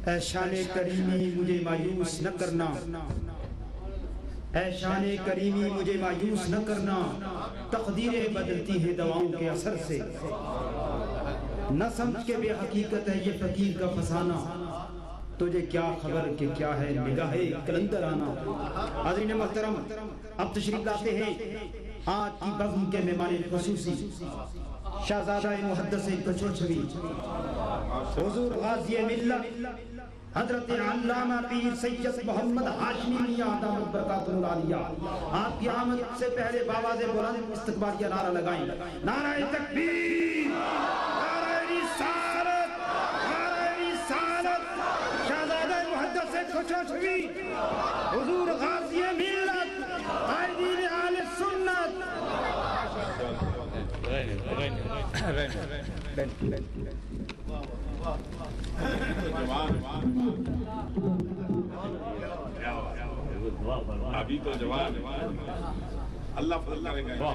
اے شان کریمی مجھے مایوس نہ کرنا، اے شان کریمی مجھے مایوس نہ کرنا، تقدیریں بدلتی ہیں دواؤں کے اثر سے، نہ سمجھ کے بے حقیقت ہے یہ فقیر کا فسانہ، تجھے کیا خبر کہ کیا ہے نگاہ کلندر آنا۔ حاضرین محترم، اب تشریف لاتے ہیں آج کی بزم کے مہمان خصوصی شہزادہ محدث کچوچھوی حضور غازی ملت حضرت علامہ پیر سید محمد ہاشمی میاں دامت برکاتہ العالیہ، آپ کی آمد سے پہلے بآواز بلند استقبالیہ نعرہ لگائیں، نعرہ تکبیر، نعرہ رسالت، نعرہ رسالت، شہزادہ محدث کچوچھوی حضور غازی ملت قائدین اہل سنت۔ ابھی تو جوان اللہ فضل کرے گا۔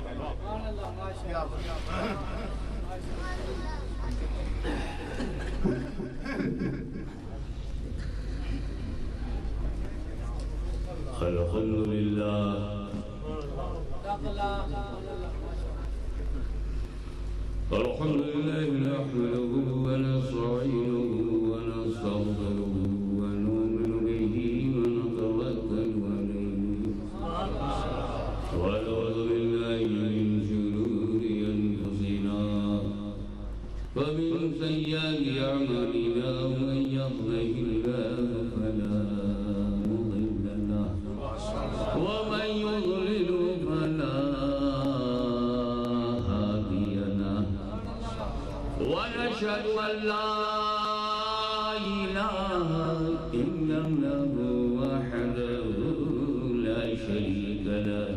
الحمدللہ الحمدللہ نحمده ونستعينه ونستغفره ونؤمن به ونتوكل عليه ونعوذ بالله من شرور أنفسنا ومن سيئات أعمالنا من يهده الله فلا مضل له ومن يضلل فلا هادي له ونشهد أن لا إله إلا الله وحده لا شريك له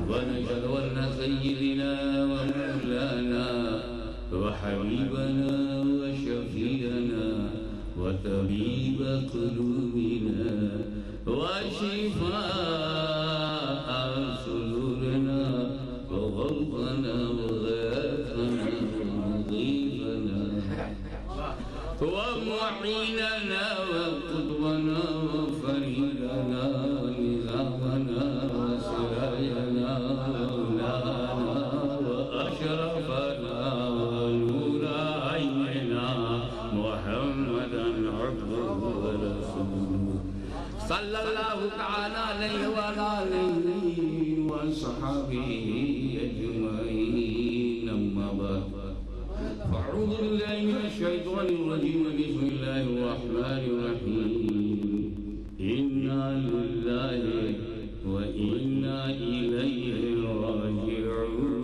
ونشهد أن سيدنا ومولانا وحبيبنا وشفيعنا وطبيب قلوبنا وشفاء صدورنا وغوثنا وغاثنا ومضيفنا ومعيننا وقدونا وفريدنا ونظامنا وسراينا ومولانا وأشرفنا ونور عيننا محمدا عبده ورسوله صلى الله تعالى عليه وعلى آله وصحبه أجمعين أما بعد فأعوذ بالله من الشيطان الرجيم بسم الله الرحمن الرحيم إنا لله وإنا إليه راجعون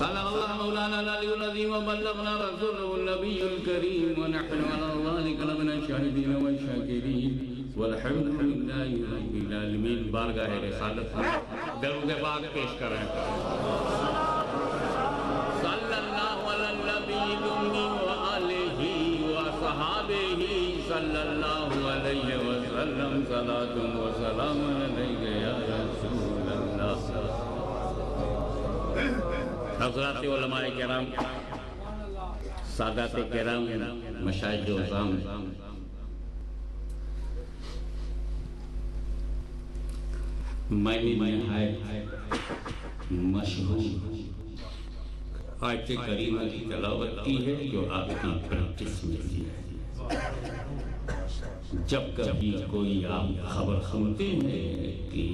صلى الله مولانا العلي العظيم وبلغنا رسوله النبي الكريم ونحن على ذلك لمن الشاهدين والشاكرين والحمد لله رب العالمین۔ بارگاہ رسالت میں درود پاک پیش کر رہے ہیں۔ صلی اللہ علی النبی الأمی وآلہ وصحابہ صلی اللہ علیہ وسلم صلاۃ و سلام علیک یا رسول اللہ۔ حضرات علماء کرام، سادات کرام، مشائخ عظام، میں نے نہایت مشہور آیت کریمہ کی تلاوت کی ہے جو آپ کی پریکٹس میں کی ہے۔ جب کبھی کوئی آپ خبر سنتے ہیں کہ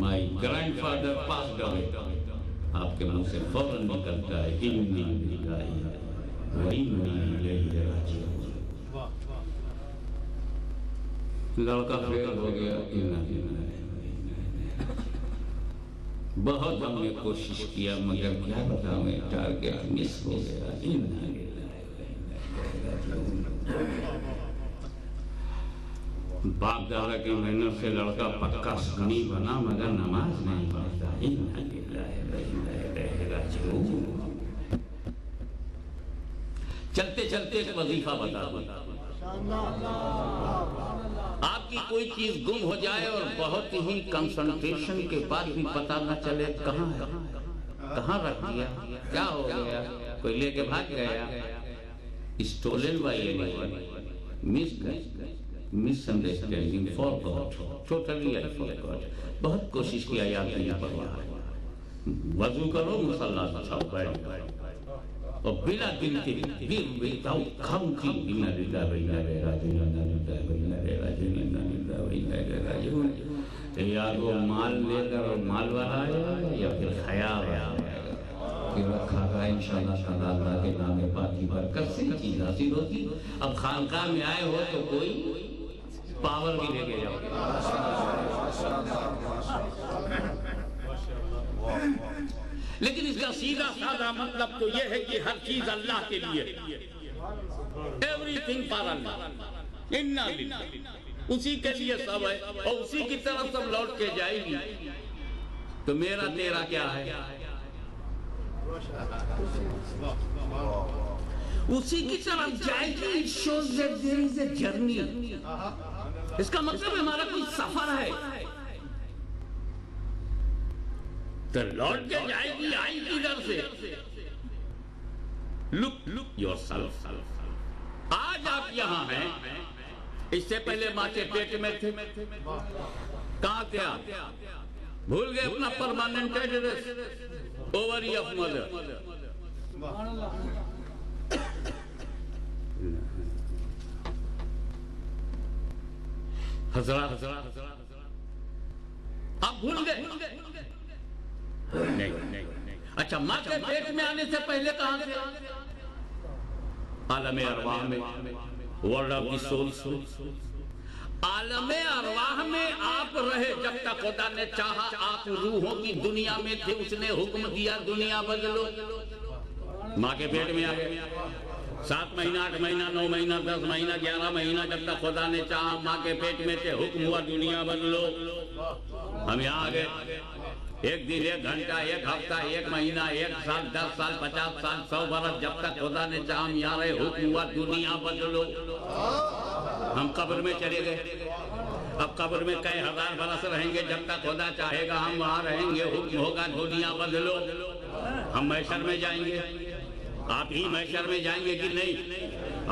مائی گرینڈ فادر پاسڈ اوے، آپ کے منہ سے فوراً نکلتا ہے انی للہ و انا الیہ راجعون۔ لڑکا فیل ہو گیا، بہت ہم نے کوشش کیا مگر کیا بتاؤں ٹارگٹ مس ہو گیا۔ باپ دادا کی محنت سے لڑکا پکا سنی بنا مگر نماز نہیں پڑھتا۔ چلتے چلتے ایک وظیفہ بتا دو، آپ کی کوئی چیز گم ہو جائے اور بہت ہی کنسنٹریشن کے بعد بھی پتہ نہ چلے کہاں ہے، کہاں رکھ دیا؟ کیا ہو گیا؟ کوئی لے کے بھاگ گیا؟ Stolen by anyone, misunderstanding, forgot, totally I forgot. بہت کوشش کیا یاد نہیں پڑا. وضو کرو، مصلی بچھاؤ، بیٹھ جاؤ اور بلا گنتی without counting اِنَّا لِلَّهِ وَإِنَّا إِلَيْهِ رَاجِعُونَ اِنَّا لِلَّهِ وَإِنَّا إِلَيْهِ رَاجِعُونَ اِنَّا لِلَّهِ وَإِنَّا إِلَيْهِ رَاجِعُونَ. یا وہ مال لے کر اور مال والا آیا یا پھر خیال آیا کہ رکھا گا انشاءاللہ تعالیٰ اللہ کے نام پاک کی برکت سے چیز حاصل ہوتی. اب خانقاہ میں آئے ہو تو کوئی پاور بھی لے کے جاؤ. لیکن اس کا سیدھا سادہ مطلب تو یہ ہے کہ ہر چیز اللہ کے لیے، everything for Allah، اِنَّا لِلَّهِ، اسی کے لیے سب ہے اور اسی کی طرف سب لوٹ کے جائے گی. تو میرا تیرا کیا ہے؟ اسی کی طرف جائے گی. It shows that there is a journey. اس کا مطلب ہمارا کوئی سفر ہے. تو لوٹ کے جائے گی، آئی کدھر سے؟ Look yourself. آج آپ یہاں ہیں، اس سے پہلے ماں کے پیٹ میں تھے. کہاں تھے آپ؟ بھول گئے اپنا پرماننٹ ایڈریس؟ اووری of mother. حضرات آپ بھول گئے؟ نہیں. اچھا، ماں کے پیٹ میں آنے سے پہلے کہاں تھے؟ عالم ارواح میں، ورلڈ آف دی سولز. عالم ارواح میں آپ رہے جب تک خدا نے چاہا. آپ روحوں کی دنیا میں تھے، اس نے حکم دیا دنیا بدلو. ماں کے پیٹ میں آ گئے. 7 مہینہ 8 مہینہ 9 مہینہ 10 مہینہ 11 مہینہ جب تک خدا نے چاہا ماں کے پیٹ میں تھے، حکم ہوا دنیا بدلو. ہم یہاں آ گئے. 1 دن 1 گھنٹہ 1 ہفتہ 1 مہینہ 1 سال 10 سال 50 سال 100 برس جب تک خدا نے چاہا ہم یہاں رہے، حکم ہوا دنیا بدلو. ہم قبر میں چلے گئے. اب قبر میں کئی ہزار برس رہیں گے. جب تک خدا چاہے گا ہم وہاں رہیں گے. حکم ہوگا دنیا بدلو. ہم محشر میں جائیں گے. آپ ہی محشر میں جائیں گے کہ نہیں؟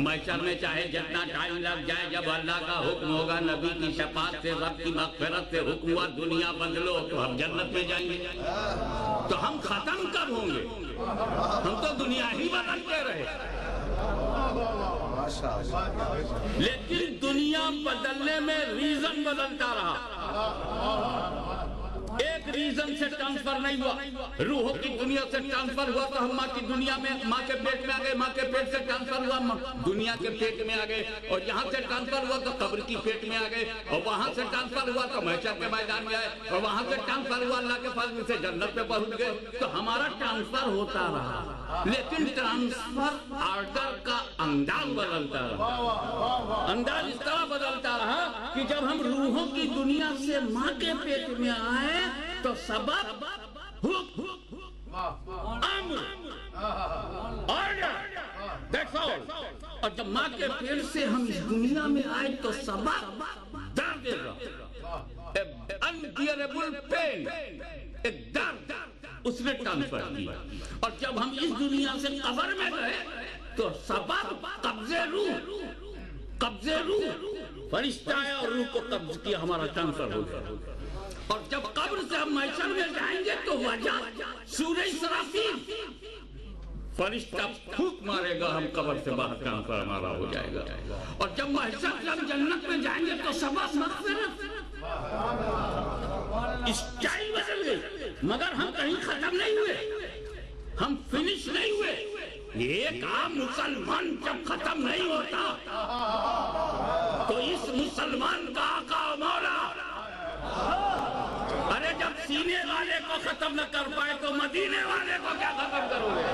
محشر میں چاہے جتنا ٹائم لگ جائے، جب اللہ کا حکم ہوگا نبی کی شفاعت سے، رب کی مغفرت سے حکم ہوا دنیا بدلو، تو ہم جنت میں جائیں گے. تو ہم ختم کب ہوں گے؟ ہم تو دنیا ہی بدلتے رہے. لیکن دنیا بدلنے میں ریزن بدلتا رہا. ایک ریزن سے ٹرانسفر نہیں ہوا. روحوں کی دنیا سے ٹرانسفر ہوا تو ہم ماں کی دنیا میں، ماں کے پیٹ میں آ گئے. ماں کے پیٹ سے ٹرانسفر ہوا دنیا کے پیٹ میں آ گئے. اور یہاں سے ٹرانسفر ہوا تو قبر کی پیٹ میں آ گئے. اور وہاں سے ٹرانسفر ہوا تو محشر کے میدان میں آئے. اور وہاں سے ٹرانسفر ہوا اللہ کے فضل سے جنت پہ پہنچ گئے. تو ہمارا ٹرانسفر ہوتا رہا. لیکن ٹرانسفر آرڈر کا انداز بدلتا رہا. انداز اس طرح بدلتا رہا کہ جب ہم روحوں کی دنیا سے ماں کے پیٹ میں آئے تو سبب، امر، آرڈر، that's all. اور جب ماں کے پیٹ سے ہم اس دنیا میں آئے تو سبب درد، unbearable pain، ایک درد اس نے ٹرانسفر کیا. اور جب ہم اس دنیا سے قبر میں گئے تو سبب قبضے روح، فرشتہ آیا اور روح کو قبض کیا، ہمارا ٹرانسفر ہو گیا. اور جب قبر سے ہم محشر میں جائیں گے تو وجہ سورہ اسرافیل، فرشتہ پھونک مارے گا، ہم قبر سے باہر ٹرانسفر ہمارا ہو جائے گا. اور جب محشر سے ہم جنت میں جائیں گے تو سبب مغفرت. اسٹائل بدل گئی. مگر ہم کہیں ختم نہیں ہوئے، ہم فنش نہیں ہوئے. ایک عام مسلمان جب ختم نہیں ہوتا تو اس مسلمان کا آقا مولا، ارے جب سینے والے کو ختم نہ کر پائے تو مدینے والے کو کیا ختم کرو گے؟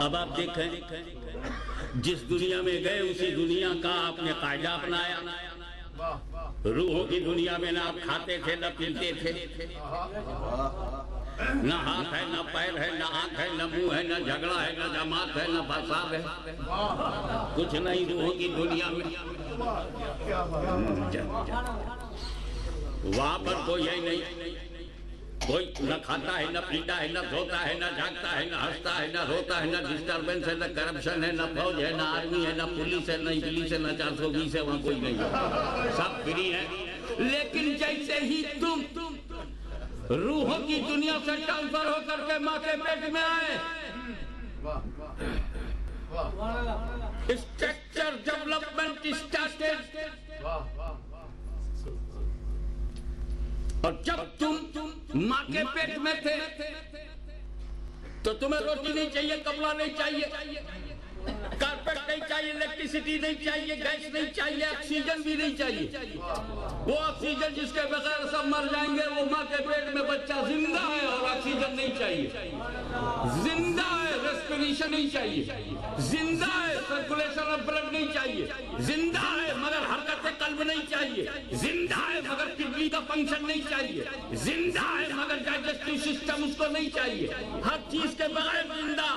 اب آپ دیکھیں جس دنیا میں گئے اسی دنیا کا آپ نے قاعدہ اپنایا. روحوں کی دنیا میں نہ آپ کھاتے تھے نہ پیتے تھے. نہ ہاتھ ہے، نہ پیر ہے، نہ آنکھ ہے، نہ منہ ہے، نہ جھگڑا ہے، نہ جماعت ہے، نہ فساد ہے، کچھ نہیں روحوں کی دنیا میں۔ وہاں پر کوئی ہے نہیں، کوئی نہ کھاتا ہے، نہ پیتا ہے، نہ سوتا ہے، نہ جاگتا ہے، نہ ہنستا ہے، نہ روتا ہے، نہ ڈسٹربنس ہے، نہ کرپشن ہے، نہ فوج ہے، نہ آرمی ہے، نہ پولیس ہے، نہ انگلیس ہے، نہ 420 ہے، وہاں کوئی نہیں ہے، سب فری ہے۔ لیکن جیسے ہی تم روحوں کی دنیا سے ٹرانسفر ہو کر کے ماں کے پیٹ میں آئے، اسٹرکچر ڈیولپمنٹ اسٹارٹڈ، اور جب تم ماں کے پیٹ میں تھے تو تمہیں روٹی نہیں چاہیے، کپڑا نہیں چاہیے، کارپیٹ نہیں چاہیے، الیکٹریسٹی نہیں چاہیے، گیس نہیں چاہیے، آکسیجن بھی نہیں چاہیے۔ وہ آکسیجن جس کے بغیر سب مر جائیں گے، وہ ماں کے پیٹ میں بچہ زندہ ہے اور آکسیجن نہیں چاہیے، زندہ ہے، ریسپریشن نہیں چاہیے، زندہ ہے، سرکولیشن آف بلڈ نہیں چاہیے، زندہ ہے مگر حرکت قلب نہیں چاہیے، زندہ ہے مگر کڈنی کا فنکشن نہیں چاہیے، زندہ ہے مگر ڈائجسٹو سسٹم اس کو نہیں چاہیے، ہر چیز کے بغیر زندہ،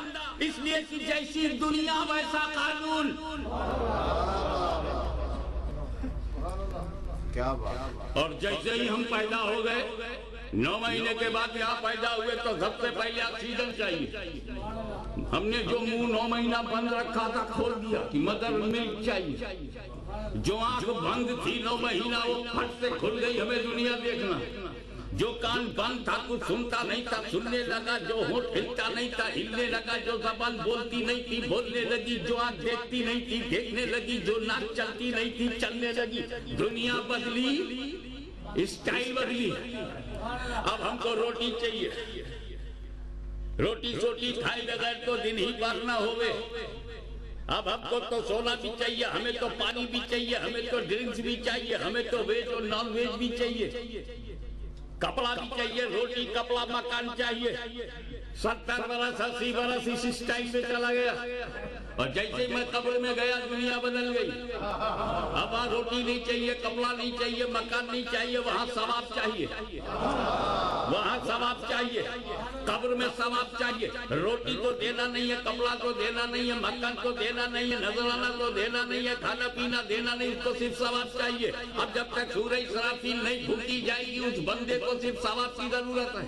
اس لیے کہ جیسی دنیا ویسا قانون۔ کیا بات۔ اور جیسے ہی ہم پیدا ہو گئے، 9 مہینے کے بعد یہاں پیدا ہوئے تو سب سے پہلے آکسیجن چاہیے۔ ہم نے جو منہ 9 مہینہ بند رکھا تھا کھول دیا کہ مدر ملک چاہیے، جو آنکھ بند تھی 9 مہینہ وہ پھٹ سے کھل گئی، ہمیں دنیا دیکھنا، جو کان بند تھا کچھ سنتا نہیں تھا سننے لگا، جو ہونٹ ہلتا نہیں تھا ہلنے لگا، جو زبان بولتی نہیں تھی بولنے لگی، جو آنکھ دیکھتی نہیں تھی دیکھنے لگی، جو ناک چلتی نہیں تھی چلنے لگی، دنیا بدلی، اسٹائل بدلی۔ اب ہم کو روٹی چاہیے، روٹی سوٹی کھائے بغیر تو دن ہی پار نہ ہوئے۔ اب ہم کو تو سونا بھی چاہیے، ہمیں تو پانی بھی چاہیے، ہمیں تو ڈرنکس بھی چاہیے، ہمیں تو ویج اور نان ویج بھی چاہیے، کپڑا بھی چاہیے، روٹی کپڑا مکان چاہیے۔ 70 برس 80 برس اس اسٹائل سے چلا گیا، اور جیسے میں قبر میں گیا دنیا بدل گئی۔ اب وہاں روٹی نہیں چاہیے، کپڑا نہیں چاہیے، مکان نہیں چاہیے، وہاں ثواب چاہیے، وہاں ثواب چاہیے، قبر میں ثواب چاہیے۔ روٹی تو دینا نہیں ہے، کپڑا تو دینا نہیں ہے، مکان تو دینا نہیں ہے، نذرانہ تو دینا نہیں ہے، کھانا پینا دینا نہیں، اس کو صرف ثواب چاہیے۔ اب جب تک سورہ اسرافیل نہیں پھونکی جائے گی اس بندے کو صرف ثواب کی ضرورت ہے۔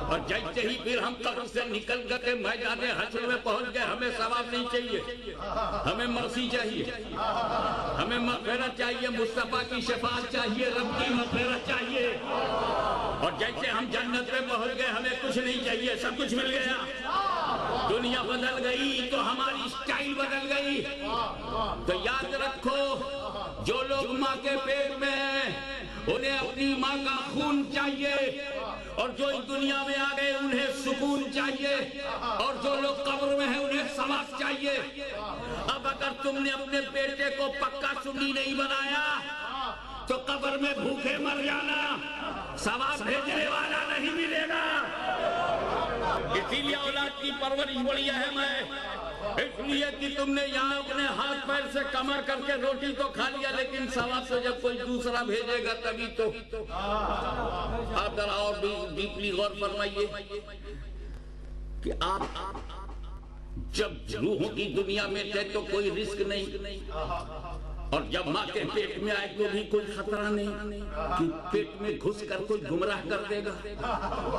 اور جیسے ہی پھر ہم قبر سے نکل گئے میدان حشر میں پہنچ گئے، ہمیں ثواب نہیں چاہیے، ہمیں مرضی چاہیے، ہمیں مغفرت چاہیے، مصطفیٰ کی شفاعت چاہیے، رب کی مغفرت چاہیے۔ اور جیسے ہم جنت میں پہنچ گئے ہمیں کچھ نہیں چاہیے، سب کچھ مل گیا، دنیا بدل گئی تو ہماری اسٹائل بدل گئی۔ تو یاد رکھو، جو لوگ ماں کے پیٹ میں ہیں انہیں اپنی ماں کا خون چاہیے، اور جو اس دنیا میں آ گئے انہیں سکون چاہیے، اور جو لوگ قبر میں ہیں انہیں ثواب چاہیے۔ اب اگر تم نے اپنے بیٹے کو پکا سنی نہیں بنایا تو قبر میں بھوکے مر جانا، ثواب بھیجنے والا نہیں ملے گا۔ اسی لیے اولاد کی پرورش بڑی اہم ہے، اس لیے کہ تم نے یہاں اپنے ہاتھ پیر سے کمر کر کے روٹی تو کھا لیا، لیکن ثواب سے جب کوئی دوسرا بھیجے گا تبھی تو۔ آپ ذرا اور بھی ڈیپلی غور فرمائیے کہ آپ جب روحوں کی دنیا میں تھے تو کوئی رسک نہیں، اور جب ماں کے پیٹ میں آئے تو بھی کوئی خطرہ نہیں کہ پیٹ میں گھس کر کوئی گمراہ کر دے گا،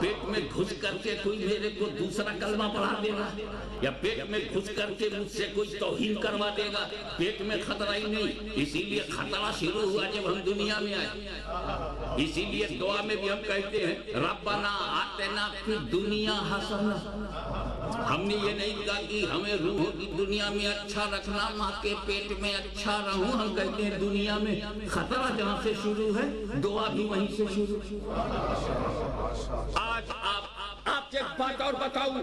پیٹ میں گھس کر کے کوئی میرے کو دوسرا کلمہ پڑھا دے گا، یا پیٹ میں گھس کر کے مجھ سے کوئی توہین کروا دے گا، پیٹ میں خطرہ ہی نہیں۔ اسی لیے خطرہ شروع ہوا جب ہم دنیا میں آئے، اسی لیے دعا میں بھی ہم کہتے ہیں ربنا آتنا فی الدنیا حسنہ۔ ہم نے یہ نہیں کہا کہ ہمیں روحوں کی دنیا میں اچھا رکھنا، ماں کے پیٹ میں اچھا رہوں، ہم کہتے ہیں دنیا میں خطرہ جہاں سے شروع ہے دعا بھی وہیں سے شروع۔ آج آپ ایک بات اور بتاؤں،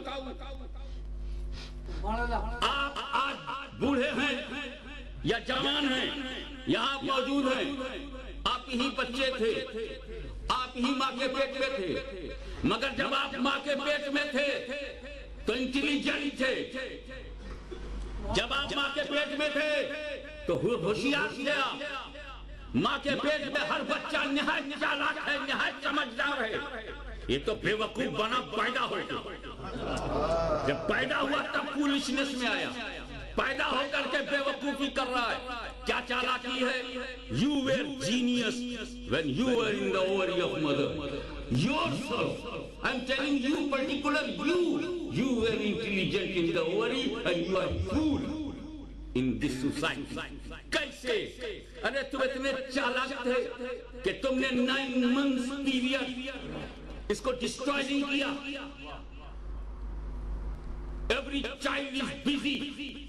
آپ آج بوڑھے ہیں یا جوان ہیں، یہاں موجود ہیں، آپ ہی بچے تھے، آپ ہی ماں کے پیٹ میں تھے، مگر جب آپ ماں کے پیٹ میں تھے تو انٹیلیجنٹ تھے، جب آپ ماں کے پیٹ میں تھے تو ہوشیار تھے آپ۔ ماں کے پیٹ میں ہر بچہ نہایت چالاک ہے، نہایت سمجھدار ہے، یہ تو بے وقوف بنا پیدا ہو گیا. جب پیدا ہوا تب فولشنس میں آیا, پیدا ہو کر کے بے وقوفی کر رہا ہے. کیا چالاکی ہے؟ You were genius when you were in the ovary of mother. Yourself, I'm telling you particular you were intelligent in the ovary and you are fool in this society. کیسے؟ ارے تم اتنے چالاک تھے کہ تم نے 9 months period اس کو destroy نہیں کیا. Every child is busy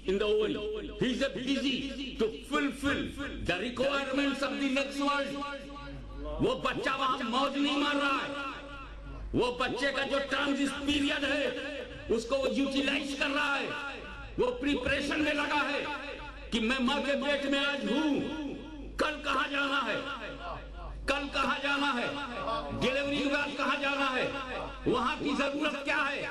in the ovary. He is busy to fulfill the requirements of the next world. وہ بچہ وہاں موج نہیں مار رہا ہے. وہ بچے کا جو ٹرانزٹ پیریڈ ہے اس کو وہ یوٹیلائز کر رہا ہے. وہ پریپریشن میں لگا ہے کہ میں ماں کے پیٹ میں آج ہوں, کل کہاں جانا ہے, کل کہاں جانا ہے, ڈیلیوری کے بعد کہاں جانا ہے, وہاں کی ضرورت کیا ہے,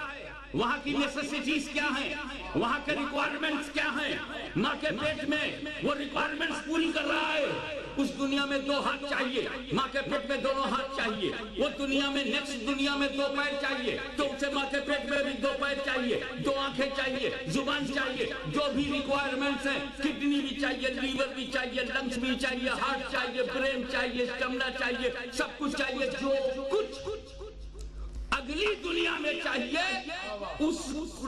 وہاں کی نیسیسٹیز کیا ہیں, وہاں کے ریکوائرمنٹس کیا ہیں. ماں کے پیٹ میں وہ ریکوائرمنٹس پوری کر رہا ہے. اس دنیا میں 2 ہاتھ چاہیے, ماں کے پیٹ میں 2 ہاتھ چاہیے. وہ دنیا میں نیکسٹ دنیا میں 2 پیر چاہیے, تو اسے ماں کے پیٹ میں بھی 2 پیر چاہیے, 2 آنکھیں چاہیے, زبان چاہیے, جو بھی ریکوائرمنٹس ہیں. کڈنی بھی چاہیے, لیور بھی چاہیے, لنگس بھی چاہیے, ہارٹ چاہیے, برین چاہیے, اسٹمنا چاہیے, سب کچھ چاہیے. جو کچھ اگلی دنیا میں چاہیے اس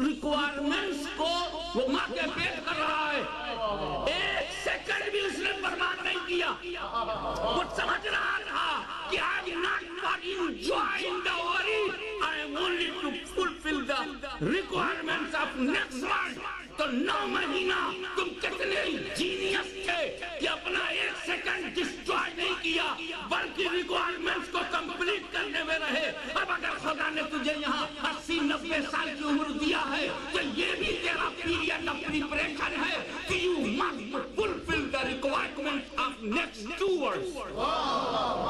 ریکوائرمنٹس کو وہ ماں کے پیٹ کر رہا ہے. 1 سیکنڈ بھی اس نے برباد نہیں کیا. وہ سمجھ رہا تھا کہ I am not for enjoying the worry, I am only to fulfill the requirements of next world. تو 9 مہینہ تم کتنے جینیس تھے کہ اپنا 1 سیکنڈ ڈسٹرائے نہیں کیا, بلکہ ریکوائرمنٹس کو کمپلیٹ کرنے میں رہے. اب اگر خدا نے تجھے یہاں 80-90 سال کی عمر دیا ہے تو یہ بھی تیرا پیریڈ آف پریپریشن ہے کہ you must fulfill the requirements of next 2 worlds.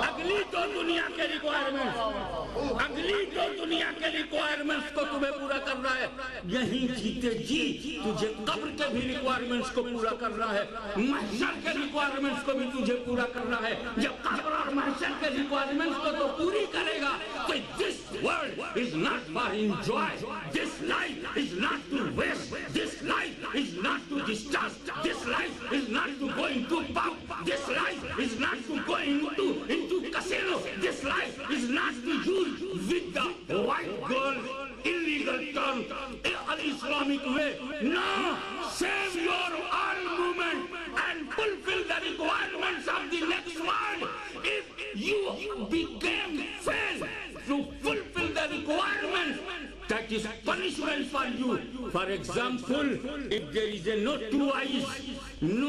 اگلی 2 دنیا کے ریکوائرمنٹس, اگلی 2 دنیا کے ریکوائرمنٹس کو تمہیں پورا کرنا ہے. یہیں جیتے جی تجھے قبر کے بھی ریکوائرمنٹس کو پورا کرنا ہے, محشر کے ریکوائرمنٹس کو بھی تجھے پورا کرنا ہے. جب قبر اور محشر کے ریکوائرمنٹس کو تو پوری کرے گا تو this world is not for enjoy, this life is not to waste, this life is not to discharge, this life is not to go into pub, this life is not to go into casino, this life is not to use with the white girl illegal term Islamic way. No, save your all movement and fulfill the requirements of the next world. If you became fail to fulfill the requirements, that is punishment for you. For example, if there is no 2 eyes in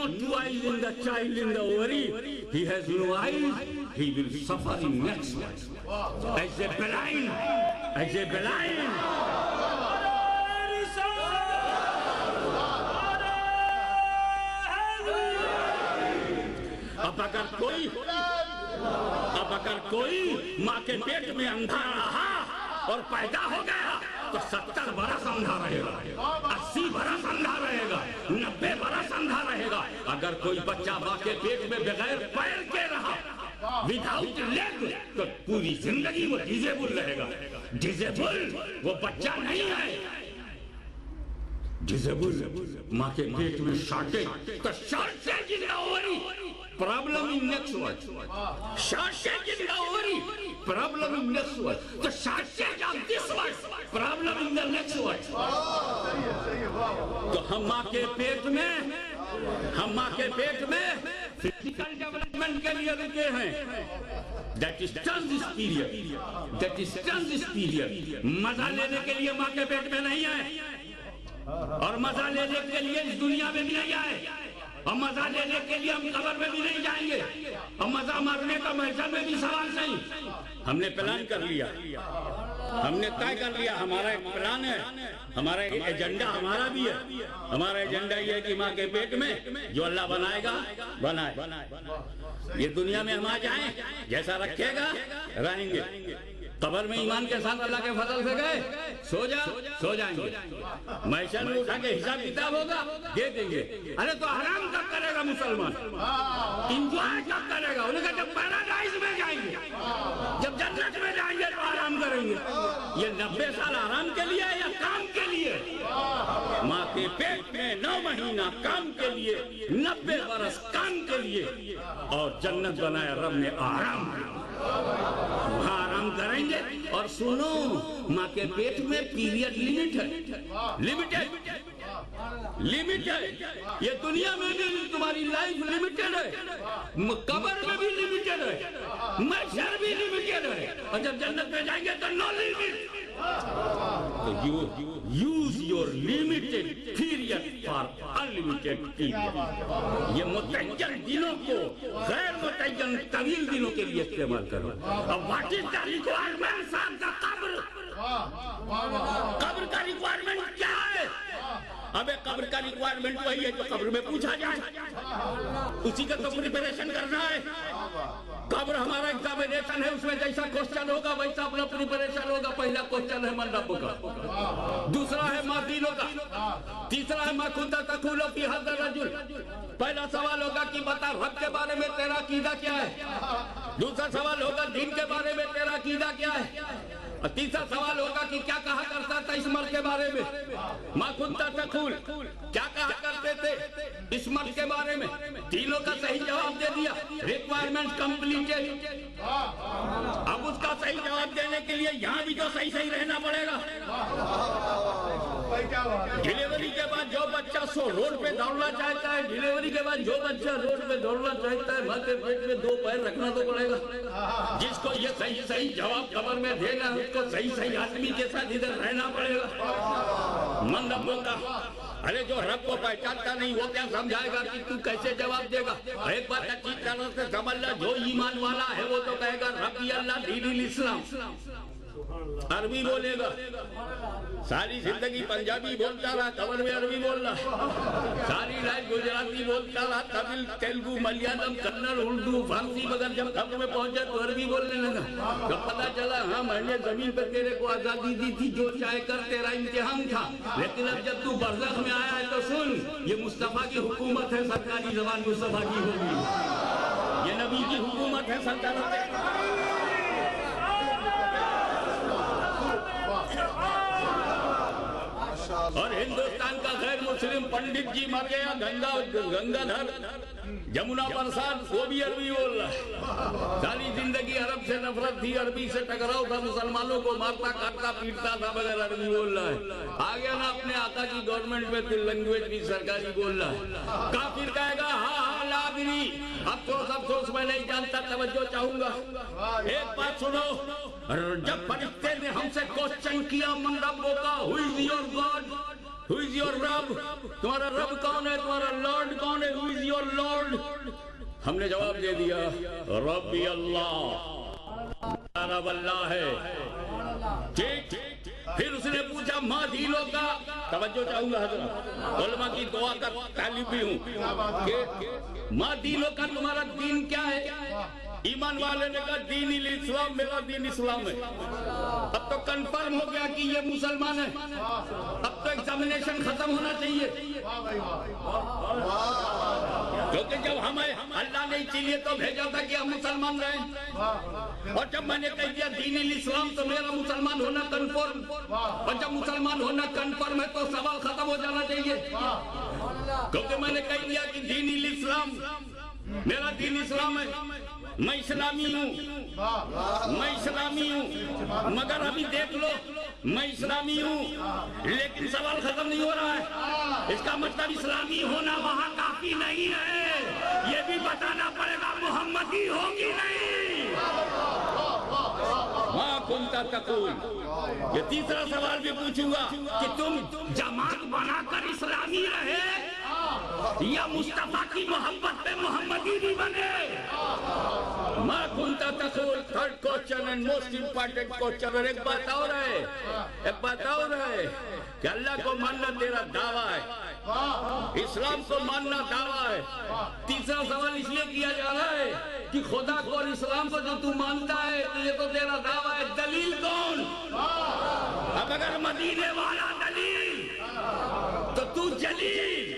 the child in the ovary, he has no eyes, he will suffer in next life. As a blind. اب اگر کوئی ماں کے پیٹ میں اندھا رہا اور پیدا ہو گیا تو 70 برس اندھا رہے گا, 80 برس اندھا رہے گا, 90 برس اندھا رہے گا. اگر کوئی بچہ ماں کے پیٹ میں بغیر پیر کے رہا, وداؤٹ لیگ, تو پوری زندگی وہ ڈیزیبل رہے گا. ڈیزیبل وہ بچہ نہیں ہے, ڈیزیبل ماں کے پیٹ میں شارٹیج. تو shortage in the اووری, problem in next world. Shortage in the ovary, problem in next world. The shortage of this world, problem in the next world. تو ہم ماں کے پیٹ میں physical development کے لیے رکے ہیں. That is transit period. مزہ لینے کے لیے ماں کے پیٹ میں نہیں آئے, اور مزہ لینے کے لیے اس دنیا میں بھی نہیں آئے, اور مزہ لینے کے لیے ہم قبر میں بھی نہیں جائیں گے, اور مزہ مارنے کا محشر میں بھی سوال نہیں. ہم نے پلان کر لیا, ہم نے طے کر لیا, ہمارا ایک پلان ہے, ہمارا ایک ایجنڈا ہمارا بھی ہے. ہمارا ایجنڈا یہ ہے کہ ماں کے پیٹ میں جو اللہ بنائے گا بنائے. یہ دنیا میں ہم آ جائیں, جیسا رکھے گا رہیں گے. قبر میں ایمان کے ساتھ اللہ کے فضل سے گئے, سو جائیں گے. محشر میں اٹھا کے حساب کتاب ہوگا, دے دیں گے. ارے تو حرام کب کرے گا مسلمان, انجوائے کب کرے گا؟ انہیں کہا جب پیراڈائز میں جائیں گے, جب جنت میں جائیں گے تو آرام کرے کریں گے؟ یہ 90 سال آرام کے لیے یا کام کے لیے؟ ماں کے پیٹ میں 9 مہینہ کام کے لیے، 90 برس کام کے لیے، اور جنت بنایا رب نے آرام، وہاں آرام کریں گے۔ اور سنو، ماں کے پیٹ میں پیریڈ لیمٹ ہے، لیمٹ ہے، یہ دنیا میں بھی تمہاری لائف لیمٹڈ ہے، قبر میں بھی لیمٹڈ ہے، محشر بھی لیمٹڈ ہے، اور جب جنت میں جائیں گے تو no limit. Use your limited period for unlimited period. یہ متعین دنوں کو غیر متعین طویل دنوں کے لیے استعمال کرو۔ اب what is the requirement of the قبر؟ قبر کا ریکوائرمنٹ کیا ہے؟ ابے قبر کا ریکوائرمنٹ وہی ہے جو قبر میں پوچھا جائے، اسی کا تو پریپریشن کرنا ہے۔ قبر ہمارا ایگزامینیشن ہے، اس میں جیسا کوسچن ہوگا ویسا اپنا پریپریشن ہوگا۔ پہلا کوسچن ہے من رب کا، دوسرا ہے ما دینوں کا، تیسرا ہے ما کنت تقول فی ھذا الرجل۔ پہلا سوال ہوگا کہ بتا رب کے بارے میں تیرا عقیدہ کیا ہے، دوسرا سوال ہوگا دین کے بارے میں تیرا عقیدہ کیا ہے، اور تیسرا سوال ہوگا کہ کیا کہا کرتا تھا اس مرد کے بارے میں، ما کنت تقول، کیا کہا کرتے تھے اس مرد کے بارے میں۔ تینوں کا صحیح جواب دے دیا، ریکوائرمنٹ کمپلیٹڈ۔ اب اس کا صحیح جواب دینے کے لیے یہاں بھی تو صحیح رہنا پڑے گا۔ ڈیلیوری کے بعد جو بچہ روڈ پہ دوڑنا چاہتا ہے، ڈیلیوری کے بعد جو بچہ روڈ پہ دوڑنا چاہتا ہے، ماں کے پیٹ میں 2 پیر رکھنا تو پڑے گا۔ جس کو یہ صحیح جواب قبر میں دینا ہے، اس کو صحیح آدمی کے ساتھ ادھر رہنا پڑے گا۔ من رب کا، ارے جو رب کو پہچانتا نہیں وہ کیا سمجھائے گا کہ تو کیسے جواب دے گا؟ ایک بات اچھی طرح سے سمجھ لو، جو ایمان والا ہے وہ تو کہے گا ربی اللہ دین الاسلام، عربی بولے گا۔ ساری زندگی پنجابی بولتا رہا، قبر میں عربی بول رہا، ساری لائف گجراتی بولتا رہا، تمل، تیلگو، ملیالم، کنڑ، اردو، فارسی، مگر جب قبر میں پہنچے تو عربی بولنے لگا۔ جب پتا چلا ہاں میں نے زمین پر تیرے کو آزادی دی تھی، جو چاہے کر، تیرا امتحان تھا، لیکن اب جب تو برزخ میں آیا ہے تو سن، یہ مصطفیٰ کی حکومت ہے، سرکاری زبان مصطفیٰ کی ہوگی، یہ نبی کی حکومت ہے، سلطنت۔ اور ہندوستان کا غیر مسلم پنڈت جی مر گیا، گنگا دھر جمنا پرساد، وہ بھی عربی بول رہا ہے۔ ساری زندگی عرب سے نفرت تھی، عربی سے ٹکراؤ تھا، مسلمانوں کو مارتا کاٹتا پیٹتا تھا، مگر عربی بول رہا ہے۔ آ گیا نا اپنے آقا کی گورنمنٹ میں، پھر لینگویج بھی سرکاری بول رہا ہے۔ کافر کہے گا ہاں لا ادری، افسوس میں نہیں جانتا، توجہ چاہوں گا۔ ایک بات سنو، جب فرشتے نے ہم سے کوسچن کیا من ربوں کا، who is your God, who is your رب، تمہارا رب کون ہے، تمہارا لارڈ کون ہے، ہو از یور لارڈ، ہم نے جواب دے دیا ربی اللہ، رب اللہ ہے۔ ٹھیک، پھر اس نے پوچھا ماں دینوں کا، توجہ چاہوں گا حضرت، علماء کی دعا کا طالب بھی ہوں، کہ ماں دینوں کا تمہارا دین کیا ہے؟ ایمان والے نے کہا دین الاسلام، میرا دین اسلام ہے۔ اب تو کنفرم ہو گیا کہ یہ مسلمان ہے، اب تو ایگزامینیشن ختم ہونا چاہیے، کیونکہ جب ہمیں اللہ نے اسی لیے تو بھیجا تھا کہ ہم مسلمان رہیں، اور جب میں نے کہہ دیا دین الاسلام تو میرا مسلمان ہونا کنفرم، اور جب مسلمان ہونا کنفرم ہے تو سوال ختم ہو جانا چاہیے، کیونکہ میں نے کہہ دیا کہ دین الاسلام، میرا دین اسلام ہے، میں اسلامی ہوں، میں اسلامی ہوں، مگر ابھی دیکھ لو میں اسلامی ہوں، لیکن سوال ختم نہیں ہو رہا ہے۔ اس کا مطلب اسلامی ہونا وہاں کافی نہیں ہے، یہ بھی بتانا پڑے گا محمدی ہوگی نہیں۔ ماں کنتا تقول، یہ تیسرا سوال بھی پوچھوں گا کہ تم جماعت بنا کر اسلامی رہے یا مصطفیٰ کی محبت پہ محمدی بھی بنے۔ ما کنتا تقول، third question and most important question. اور ایک بات اور ہے، ایک بات اور ہے کہ اللہ کو ماننا تیرا دعویٰ ہے، اسلام کو ماننا دعویٰ ہے۔ تیسرا سوال اس لیے کیا جا رہا ہے کہ خدا کو اور اسلام کو جو تو مانتا ہے تو یہ تو تیرا دعویٰ ہے، دلیل کون؟ اب اگر مدینے والا دلیل تو تو جلیل،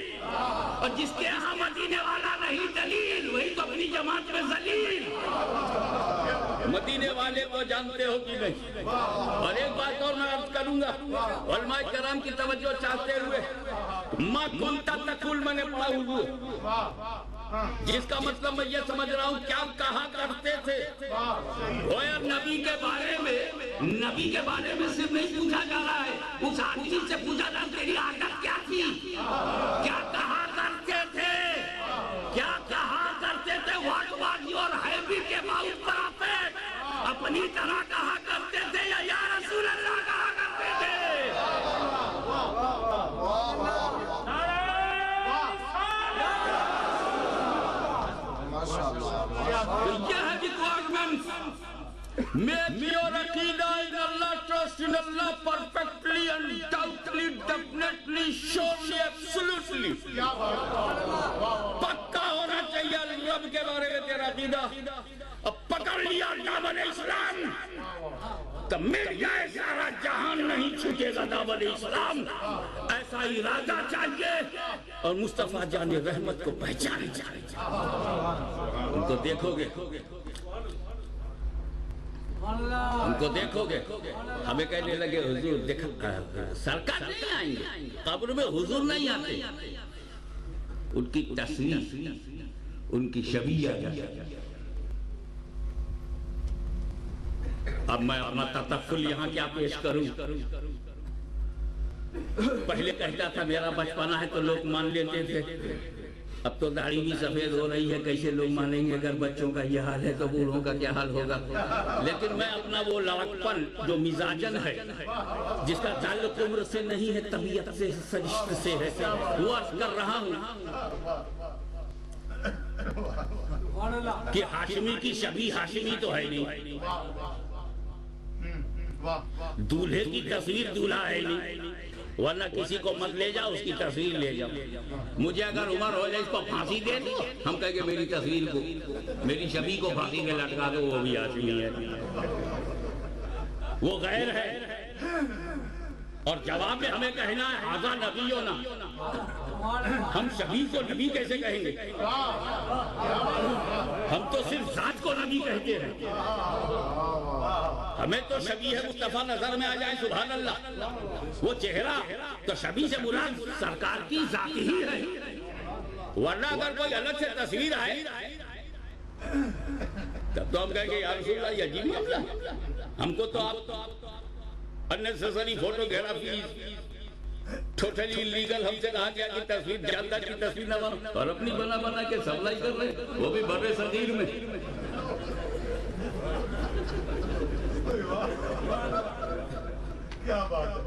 اور جس کے یہاں مدینے والا نہیں دلیل وہی تو اپنی جماعت میں ذلیل۔ مدینے والے کو جانتے ہو کہ نہیں. اور ایک بات اور میں عرض کروں گا علماء کرام کی توجہ چاہتے ہوئے، ما کنتا تقول میں نے پڑھا ہوئے، جس کا مطلب میں یہ سمجھ رہا ہوں کیا کہا کرتے تھے. گویا نبی کے بارے میں صرف نہیں پوچھا جا رہا ہے، اس آدمی سے پوچھا جا تیری عادت کیا تھی، کیا کہا کرتے تھے، کیا کہا کرتے تھے. What was your habit about profit, اپنی طرح کہا کرتے تھے یا رسول اللہ کہا کرتے تھے. یہ ہے requirements. Make your aqidah in Allah, trust in Allah perfectly, undoubtedly, definitely, surely, absolutely. پکا ہونا چاہیے رب کے بارے میں تیرا عقیدہ. اب پکڑ لیا دعوت اسلام تو مل جائے سارا جہان، نہیں چھوٹے گا دعوت اسلام. ایسا ارادہ چاہیے اور مصطفیٰ جان رحمت کو پہچانے چاہیے. ان کو دیکھو گے، ہم کو دیکھو گے، ہمیں کہنے لگے حضور دیکھا سرکار نہیں آئیں گے، قبر میں حضور نہیں آتے. ان کی تصویر، ان کی شبیہ. اب میں اپنا تطفل یہاں کیا پیش کروں. پہلے کہتا تھا میرا بچپنا ہے تو لوگ مان لیتے تھے، اب تو داڑھی بھی سفید ہو رہی ہے، کیسے لوگ مانیں گے. اگر بچوں کا یہ حال ہے تو بوڑھوں کا کیا حال ہوگا. لیکن میں اپنا وہ لڑکپن جو مزاجن ہے، جس کا تعلق عمر سے نہیں ہے، طبیعت سے، سرشت سے ہے، وہ عرض کر رہا ہوں کہ ہاشمی کی شبیہ ہاشمی تو ہے نہیں، دولہے کی تصویر دولہا ہے نہیں. ورنہ کسی کو مت لے جاؤ، اس کی تصویر لے جاؤ. مجھے اگر عمر ہو جائے اس کو پھانسی دے دو، ہم کہیں گے میری تصویر کو، میری شبیہ کو پھانسی میں لٹکا دو، وہ بھی ہاشمی ہے، وہ غیر ہے. اور جواب میں ہمیں کہنا ہے ھذا نبینا. ہم شبیہ کو نبی کیسے کہیں گے؟ ہم تو صرف ذات کو نبی کہتے ہیں. ہمیں تو شبیہ مصطفیٰ نظر میں آ جائے، سبحان اللہ. وہ چہرہ تو شبیہ سے مراد سرکار کی ذات ہی ہے. ورنہ اگر کوئی الگ سے تصویر آئے تب تو ہم کہیں گے یا رسول اللہ یہ عجیب معاملہ. ہم کو تو آپ unnecessary photography ٹوٹلی لیگل ہم سے کہا گیا کہ تصویر جاندار کی تصویر نہ بنا، اور اپنی بنا کے سپلائی کر رہے، وہ بھی بر صغیر میں.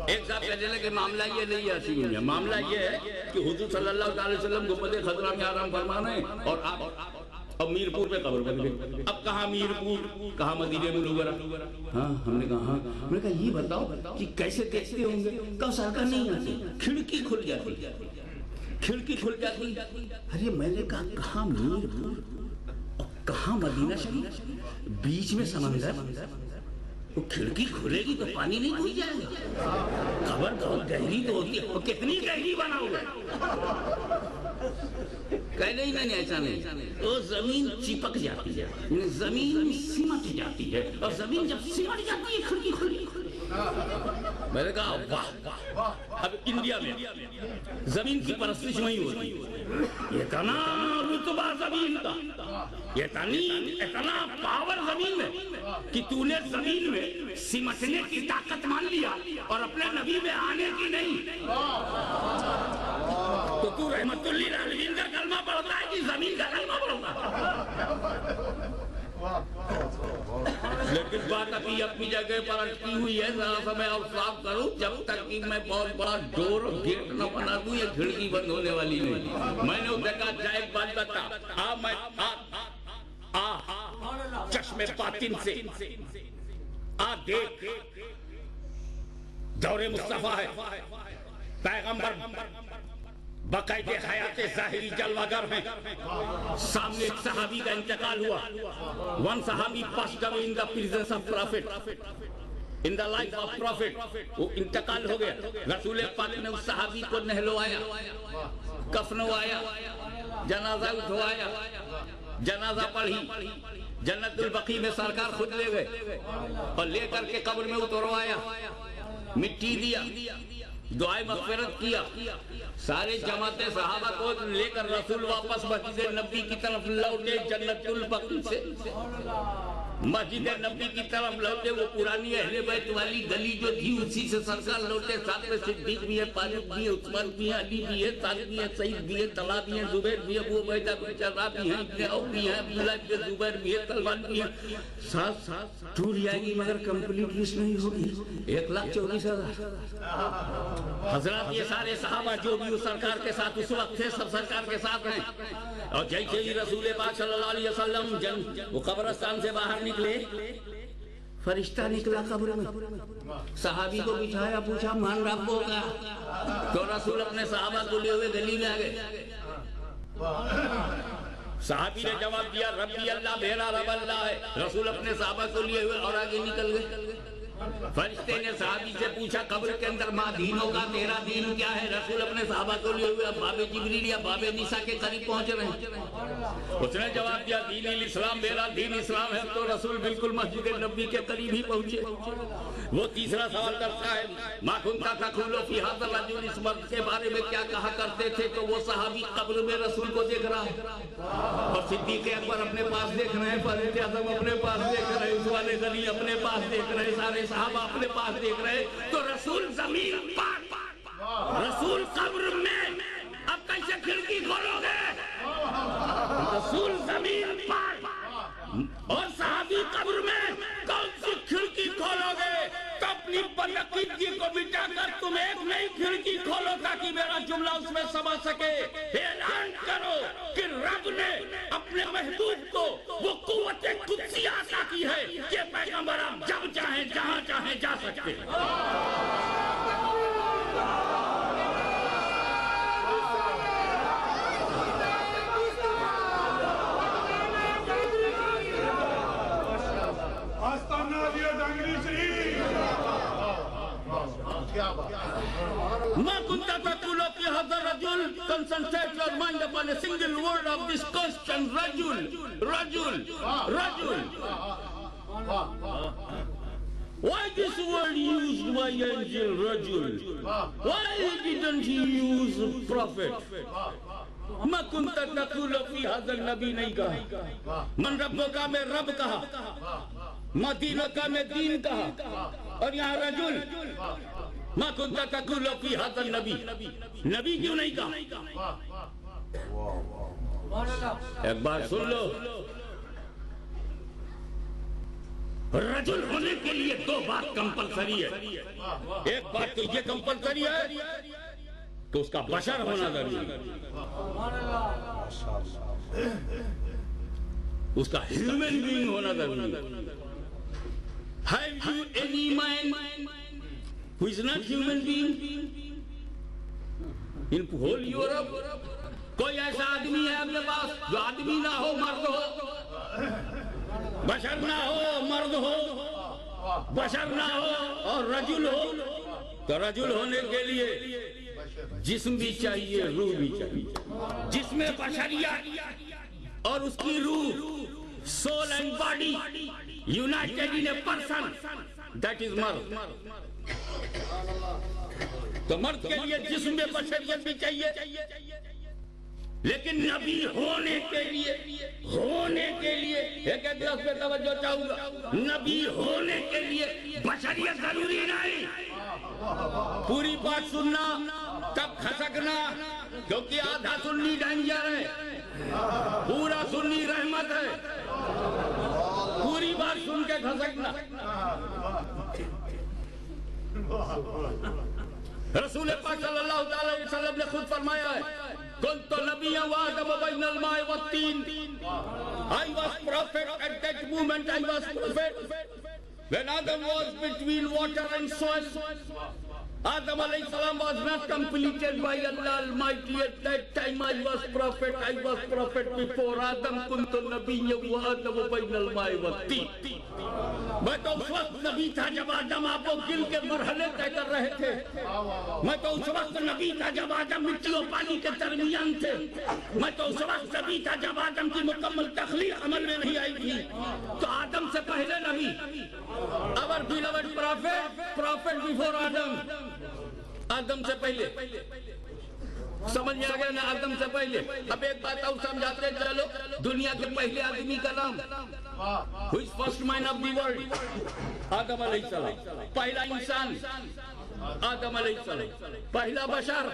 ایک صاحب کہنے لگے معاملہ یہ نہیں ہے ہاشمی ہے، معاملہ یہ ہے کہ حضور صلی اللہ علیہ وسلم گنبد خضرا میں آرام فرما رہے ہیں اور آپ اب میرپور پہ قبر بن گئے. اب کہاں میرپور، کہاں مدینہ منورہ. ہاں ہم نے کہا میں نے کہا یہ بتاؤ کہ کیسے دیکھتے ہوں گے. کہا سرکار نہیں آتی، کھڑکی کھل جاتی، کھڑکی کھل جاتی. ارے میں نے کہا کہاں میرپور اور کہاں مدینہ شریف، بیچ میں سمندر، وہ کھڑکی کھلے گی تو پانی نہیں گھس جائے گا. قبر بہت گہری تو ہوتی ہے، کتنی گہری بناؤ گے. کہہ نہیں میں نے ایسا نہیں، وہ زمین چپک جاتی ہے، زمین سمٹ جاتی ہے، اور زمین جب سمٹ جاتی ہے کھڑکی کھلی. میں نے کہا واہ. اب انڈیا میں زمین کی پرستش نہیں ہوتی، اتنا رتبہ زمین کا، اتنا پاور زمین میں کہ تو نے زمین میں سمٹنے کی طاقت مان لیا اور اپنے نبی میں آنے کی نہیں. تو رحمت للعالمین کا کلمہ پڑھتا ہے کہ زمین کا کلمہ پڑھتا ہے. لیکن بات ابھی اپنی جگہ پر اٹکی ہوئی ہے. ذرا سا میں اور صاف کروں، جب تک کہ میں بہت بڑا ڈور گیٹ نہ بنا دوں یہ کھڑکی بند ہونے والی نہیں. میں نے اسے کہا جا ایک بات بتا، میں چشم باطن سے دیکھ، دور مصطفیٰ ہے، پیغمبر باقاعدہ حیات ظاہری جلوگر ہیں. سامنے ایک صحابی کا انتقال ہوا. One صحابی passed away in the presence of prophet, in the life of prophet. وہ انتقال ہو گیا. رسول پاک نے اس صحابی کو نہلوایا، کفنوایا، جنازہ اٹھوایا، جنازہ پڑھی، جنت البقیع میں سرکار خود لے گئے اور لے کر کے قبر میں اتروایا، مٹی دیا، دعائے مغفرت کیا، سارے جماعت صحابہ کو لے کر رسول واپس مسجد نبی کی طرف لوٹے، جنت البقیع سے مسجد نبی کی طرف لوٹے، وہ پرانی اہل بیت والی گلی جو تھی اسی سے سرکار لوٹے، ساتھ میں صدیق بھی ہے، فاروق بھی ہے، عثمان بھی ہے، علی بھی ہے، سعد بھی ہے، سعید بھی ہے، طلحہ بھی ہے، زبیر بھی ہے، ابو عبیدہ بن جراح بھی ہیں، ابن عوف بھی ہیں، عبداللہ بن زبیر بھی ہے، سلمان بھی ہے، ساتھ ٹور جائے گی مگر کمپلیٹ لسٹ نہیں ہوگی، 1,24,000 حضرات یہ سارے صحابہ جو بھی اس سرکار کے ساتھ اس وقت تھے سب سرکار کے ساتھ ہیں۔ اور جیسے ہی رسول پاک صلی اللہ علیہ وسلم وہ قبرستان سے باہر نکلے، فرشتہ نکلا قبر میں، صحابی کو بٹھایا، پوچھا من رب ہوگا؟ تو رسول اپنے صحابہ کو لے ہوئے گلی میں آگئے، صحابی نے جواب دیا ربی اللہ، میرا رب اللہ ہے۔ رسول اپنے صحابہ کو لیے ہوئے اور آگے نکل گئے۔ فرشتے نے صحابی سے پوچھا قبر کے اندر ماں دینوں کا تیرا دین کیا ہے؟ رسول اپنے صحابہ کو لیے ہوئے باب جبریل یا باب نساء کے قریب پہنچ رہے ہیں۔ اس نے جواب دیا دین الاسلام، میرا دین اسلام ہے۔ تو رسول بالکل مسجد نبی کے قریب ہی پہنچے۔ وہ تیسرا سوال کرتا ہے ما کنت تقول فی ھذا الرجل، اس مرد کے بارے میں کیا کہا کرتے تھے؟ تو وہ صحابی قبر میں رسول کو دیکھ رہا ہے اور صدیق اکبر اپنے پاس دیکھ رہے ہیں، فاروق اعظم اپنے پاس دیکھ رہے ہیں، عثمان غنی اپنے پاس دیکھ رہے ہیں، سارے صحابہ اپنے پاس دیکھ رہے ہیں۔ تو رسول زمین پر، رسول قبر میں، اب کیسے کھڑکی کھولو گے؟ رسول زمین پر اور صحابی قبر میں، کون سی کھڑکی کھولو گے؟ تو اپنی بدعقیدگی کو مٹا کر تم ایک نئی کھڑکی کھولو تاکہ میرا جملہ اس میں سما سکے۔ اعلان کرو کہ رب نے اپنے محبوب کو وہ قوت قدسی عطا کی ہے کہ پیغمبر آپ جب چاہیں جہاں چاہیں جا سکتے ہیں۔ ما كنت تقول في هذا الرجل. Concentrate your mind upon a single word of this question. رجل. Why this word used by angel رجل? Why didn't he use prophet? ما كنت تقول في هذا النبی نہیں کہا، من ربوں کا میں رب کہا، ما دینوں کا میں دین کہا، اور یہاں رجل ما كنت تقول في هذا النبی، نبی کیوں نہیں کہا؟ ایک بار سن لو، رجل ہونے کے لیے دو بات کمپلسری ہے۔ ایک بات تو یہ کمپلسری ہے کہ اس کا بشر ہونا ضروری ہے، اس کا ہیومن بینگ ہونا ضروری ہے۔ Have you any man who is not human being in whole Europe؟ کوئی ایسا آدمی ہے اپنے پاس جو آدمی نہ ہو، مرد ہو، بشر نہ ہو، مرد ہو، بشر نہ ہو اور رجل ہو؟ تو رجل ہونے کے لیے جسم بھی چاہیے، روح بھی چاہیے، جس میں بشریت اور اس کی روح، civil and body United in a person, that is مرد۔ تو مرد کے لیے جسم میں بشریت بھی چاہیے، لیکن نبی ہونے کے لیے ایک لفظ پہ توجہ چاہوں گا، نبی ہونے کے لیے بشریت ضروری نہیں۔ پوری بات سننا تب کھسکنا، کیونکہ آدھا سنی ڈینجر ہے، پورا سنی رحمت ہے۔ پوری بات سن کے کھسکنا۔ رسول پاک صلی اللہ علیہ وسلم نے خود فرمایا ہے كنت نبيا وآدم بين الماء والطين. I was prophet at that moment. I was prophet when Adam was between water and soil. Adam alayhi salam was not completed by Allah Almighty at that time. I was prophet. I was prophet before Adam. كنت نبيا وآدم بين الماء والطين. میں تو اس وقت نبی تھا جب آدم آپ کو گل کے مرحلے طے کر رہے تھے. میں تو اس وقت نبی تھا جب آدم مٹی و پانی کے درمیان تھے. میں تو اس وقت نبی تھا جب آدم کی مکمل تخلیق عمل میں نہیں آئی تھی. تو آدم سے پہلے نبی. our beloved prophet before آدم. آدم سے پہلے سمجھ میں آگیا نا, آدم سے پہلے. اب ایک بات اور سمجھاتے چلو, دنیا کے پہلے آدمی کا نام who is first man of the world, آدم علیہ السلام. پہلا انسان آدم علیہ السلام. پہلا بشر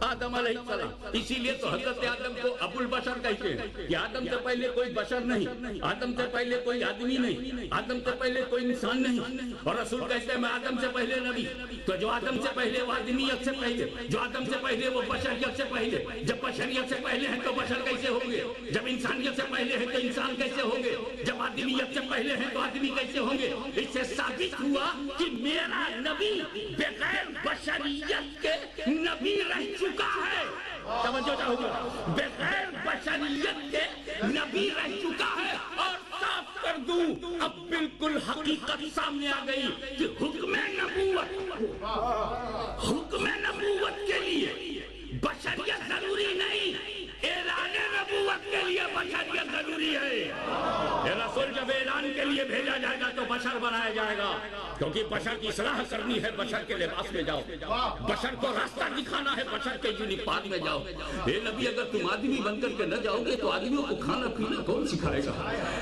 آدم علیہ السلام. اسی لیے تو حضرت آدم کو ابو البشر کہتے ہیں کہ آدم سے پہلے کوئی بشر نہیں, آدم سے پہلے کوئی آدمی نہیں, آدم سے پہلے کوئی انسان نہیں. اور رسول کہتے ہیں میں آدم سے پہلے نبی. تو جو آدم سے پہلے وہ آدمیت سے پہلے, جو آدم سے پہلے وہ بشریت سے پہلے. جب بشریت سے پہلے ہیں تو بشر کیسے ہوں گے؟ جب انسانیت سے پہلے ہیں تو انسان کیسے ہوں گے؟ جب آدمیت سے پہلے ہیں تو آدمی کیسے ہوں گے؟ اس سے ثابت ہوا کہ میرا نبی بغیر بشریت کے نبی رہ چکا ہے. توجہ چاہو, بغیر بشریت کے نبی رہ چکا ہے. اور صاف کر دوں, اب بالکل حقیقت سامنے آ گئی کہ حکم نبوت کے لیے بشریت ضروری نہیں, اعلان نبوت کے لیے بشریت ضروری ہے. رسول جب اعلان کے لیے بھیجا جائے گا تو بشر بنایا جائے گا, کیونکہ بشر کی اصلاح کرنی ہے. بشر کے لباس میں جاؤ, بشر کو راستہ دکھانا ہے, بشر کے یونیفارم میں جاؤ. اے نبی اگر تم آدمی بن کر کے نہ جاؤ گے تو آدمیوں کو کھانا پینا کون سکھائے گا؟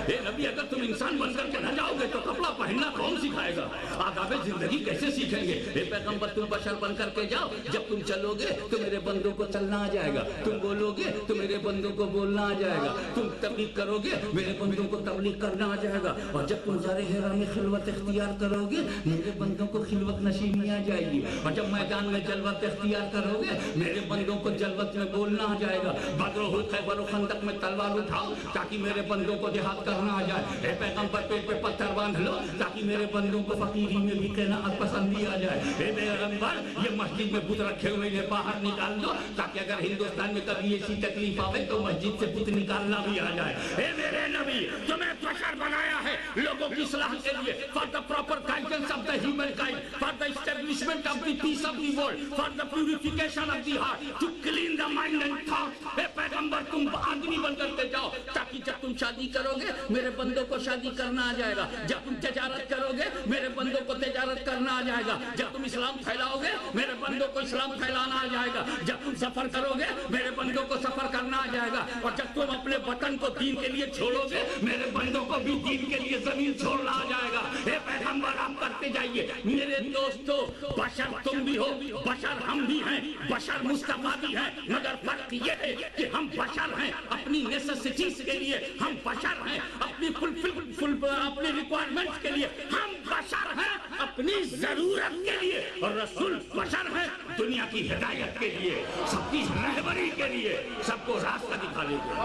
اے نبی اگر تم انسان بن کر کے نہ جاؤ گے تو کپڑا پہننا کون سکھائے گا؟ آداب زندگی کیسے سیکھیں گے؟ اے پیغمبر تم بشر بن کر کے جاؤ, جب تم چلو گے تو میرے بندوں کو چلنا آ جائے گا, تم بولو گے تو میرے بندوں کو بولنا آ جائے گا, تم تبلیغ کرو گے میرے بندوں کو تبلیغ کرنا آ جائے گا, اور جب تم زار حرا میں خلوت اختیار کرو گے میرے بندوں کو خلوت نشیمی آ جائے گی, اور جب میدان میں جلوت اختیار کرو گے میرے بندوں کو جلوت میں بولنا آ جائے گا. بدر و خیبر و خندق میں تلوار اٹھاؤ تاکہ میرے بندوں کو جہاد کرنا آ جائے. اے پیغمبر پیٹ پہ پتھر باندھ لو تاکہ میرے بندوں کو فقیری میں بھی قناعت پسندی آ جائے. اے پیغمبر یہ مسجد میں بت رکھے ہوئے انہیں باہر نکال دو تاکہ اگر ہندوستان میں کبھی ایسی تکلیف آئے تو مسجد سے بت نکالنا بھی آ جائے. اے میرے نبی, تمہیں بشر بنایا ہے لوگوں کی اصلاح کے لیے, for the proper guidance of the humankind, for the establishment of the peace of the world, for the purification of the heart, to clean the mind and thought. اے پیغمبر تم آدمی بن کر کے جاؤ تاکہ جب تم شادی کرو گے میرے بندوں کو شادی کرنا آ جائے گا, جب تم تجارت کرو گے میرے بندوں کو تجارت کرنا آ جائے گا, جب تم اسلام پھیلاؤ گے میرے بندوں کو اسلام پھیلانا آ جائے گا, جب تم سفر کرو گے میرے بندوں کو سفر کرنا آ جائے گا, اور جب تم اپنے وطن کو دین کے لیے چھوڑو گے میرے بندوں کو بھی دین کے لیے زمین چھوڑنا آ جائے گا. اے پیغمبر آپ کرتے جائیے. میرے دوستو, بشر تم بھی ہو, بشر ہم بھی ہیں, بشر مصطفیٰ بھی ہیں, مگر فرق یہ ہے کہ ہم بشر ہیں اپنی نیسیسٹیز کے لیے, ہم بشر ہیں اپنی اپنی ریکوائرمنٹ کے لیے, ہم بشر ہیں اپنی ضرورت کے لیے, اور رسول بشر ہیں دنیا کی ہدایت کے لیے, سب کی رہبری کے لیے, سب کو راستہ دکھانے کے لیے.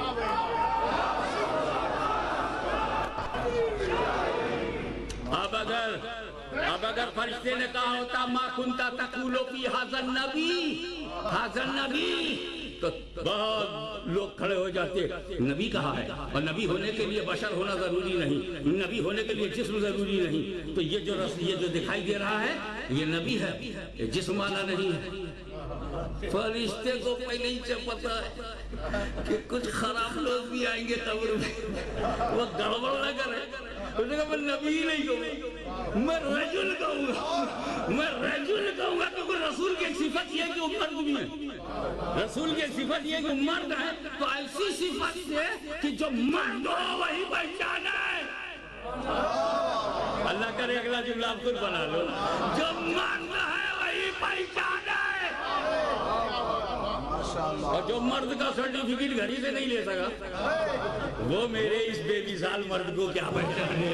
اب اگر فرشتے نے کہا ہوتا ما کنتا تقولو فی ھذا النبی تو بہت لوگ کھڑے ہو جاتے. نبی کہا ہے, اور نبی ہونے کے لیے بشر ہونا ضروری نہیں, نبی ہونے کے لیے جسم ضروری نہیں. تو یہ جو دکھائی دے رہا ہے یہ نبی ہے, جسم والا نہیں ہے. فرشتے کو پہلے ہی سے پتا ہے کہ کچھ خراب لوگ بھی آئیں گے قبر میں, وہ گڑبڑ نہ کرے. اس نے کہا میں نبی نہیں کہوں, میں رجل کہوں گا, میں رجل کہوں گا, کیونکہ رسول کی ایک صفت یہ ہے کہ وہ مرد بھی ہے. رسول کی ایک صفت یہ ہے کہ وہ مرد ہے, تو ایسی صفت سے کہ جو مرد ہو وہی پہچانا ہے. اللہ کرے اگلا جملہ آپ خود بنا لو, جو مرد ہے وہی پہچانا ہے. اور جو مرد کا سرٹیفکیٹ گھڑی سے نہیں لے سکا وہ میرے اس بے مثال مرد کو کیا پہچانے.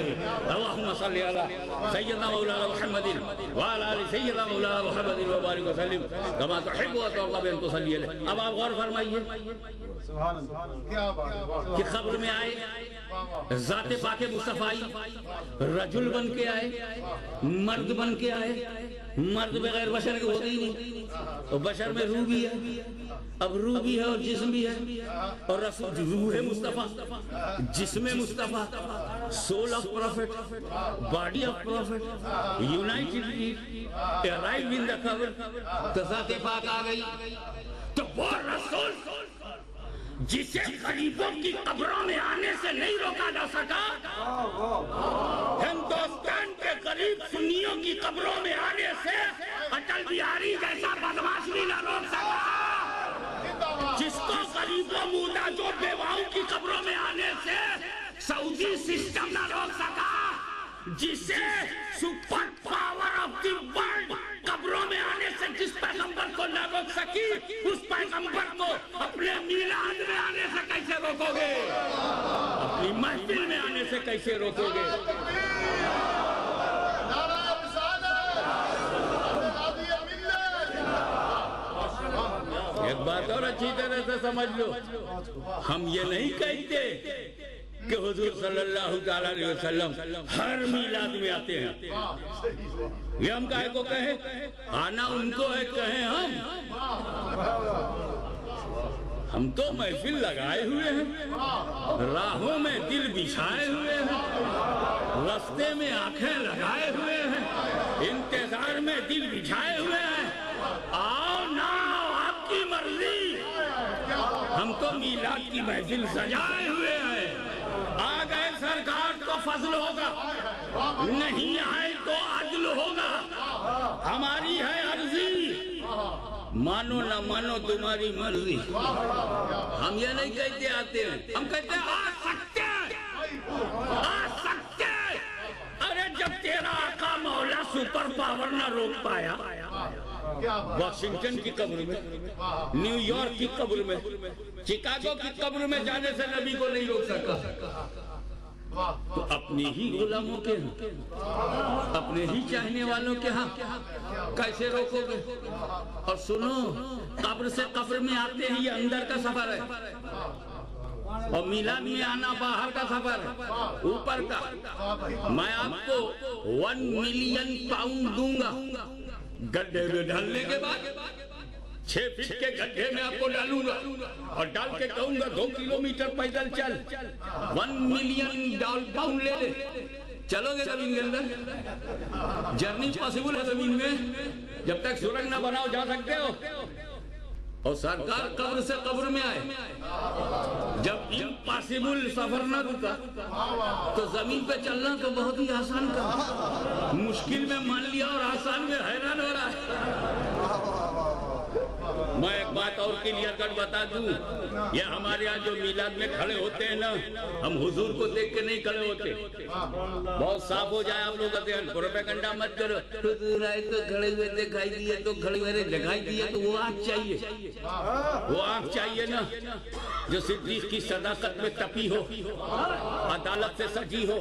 اللہم صلی علی سیدنا مولانا محمد وعلی آل سیدنا مولانا محمد وبارک وسلم کما تحب وترضى بأن تصلی علیہ. اب آپ غور فرمائیے کہ خبر میں آئے ذات پاک مصطفی رجل بن کے آئے, مرد بن کے آئے. مرد بغیر بشر کے ہوتے ہی نہیں, اور بشر میں روح بھی ہے, اب روح بھی ہے اور جسم بھی ہے, اور رسول روح مصطفیٰ جسم مصطفیٰ، soul of prophet, body of prophet, united arrive in the قبر، تو ذات پاک آ گئی. تو وہ رسول جسے خلیفوں کی قبروں میں آنے سے نہیں روکا جا سکا، ہندوستان کے قریب سنیوں کی قبروں میں آنے سے اٹل بہاری جیسا بدماش بھی نہ روک سکا. جس کو غریبوں مودا جو بیواؤں کی قبروں میں آنے سے سعودی سسٹم نہ روک سکا، جسے super power of the world قبروں میں آنے سے جس پیغمبر کو نہ روک سکی، اس پیغمبر کو اپنے میلاد میں آنے سے کیسے روکو گے؟ اپنی محفل میں آنے سے کیسے روکو گے؟ ایک بات اور اچھی طرح سے سمجھ لو، ہم یہ نہیں کہتے کہ حضور صلی اللہ علیہ وسلم ہر میلاد میں آتے ہیں. یہ ہم کہے کو کہیں، آنا ان کو ہے، کہیں ہم تو محفل لگائے ہوئے ہیں، راہوں میں دل بچھائے ہوئے ہیں، راستے میں آنکھیں لگائے ہوئے ہیں، انتظار میں دل بچھائے ہوئے ہیں. آؤ نہ آپ کی مرضی، ہم تو میلاد کی محفل سجائے ہوئے ہیں. آ گئے سرکار تو فضل ہوگا، نہیں آئے تو عدل ہوگا. ہماری ہے عرضی، مانو نہ مانو تمہاری مرضی. ہم یہ نہیں کہتے آتے ہیں، ہم کہتے ہیں آ سکتے آ سکتے. ارے جب تیرا آقا مولا سپر پاور نہ روک پایا واشنگٹن کی قبر میں، نیو یارک کی قبر میں، چکاگو کی قبر میں جانے سے نبی کو نہیں روک سکا، تو اپنی ہی غلاموں کے ہاں، اپنے ہی چاہنے والوں کے ہاں کیسے روکو گے؟ اور سنو، قبر سے قبر میں آتے ہی یہ اندر کا سفر ہے، اور میلاد میں آنا باہر کا سفر ہے، اوپر کا. میں آپ کو 1 ملین پاؤنڈ دوں گا گڈھے میں ڈالنے کے بعد. 6 فٹ کے گڈھے میں آپ کو ڈالوں گا اور ڈال کے کہوں گا 2 کلومیٹر پیدل چل. 1 ملین پاؤنڈ لے لے، چلو گے زمین کے اندر؟ جرنی پاسبل ہے زمین میں، جب تک سرنگ نہ بناؤ جا سکتے ہو. اور سرکار قبر سے قبر میں آئے، جب امپاسبل سفر نہ رکا تو زمین پہ چلنا تو بہت ہی آسان کا، مشکل میں مان لیا اور آسان میں حیران ہو رہا ہے. میں ایک بات اور کلیئر کٹ بتا دوں، یہ ہمارے یہاں جو میلاد میں کھڑے ہوتے ہیں نا، ہم حضور کو دیکھ کے نہیں کھڑے ہوتے. بہت صاف ہو جائے آپ لوگ کہتے ہیں پروپیگنڈا مت کرو، حضور آئے تو کھڑے ہوئے دکھائی دیے، تو کھڑے ہوئے دکھائی دیے، تو وہ آنکھ چاہیے، وہ آنکھ چاہیے نا جو صدیق کی صداقت میں تپی ہو، عدالت سے سجی ہو،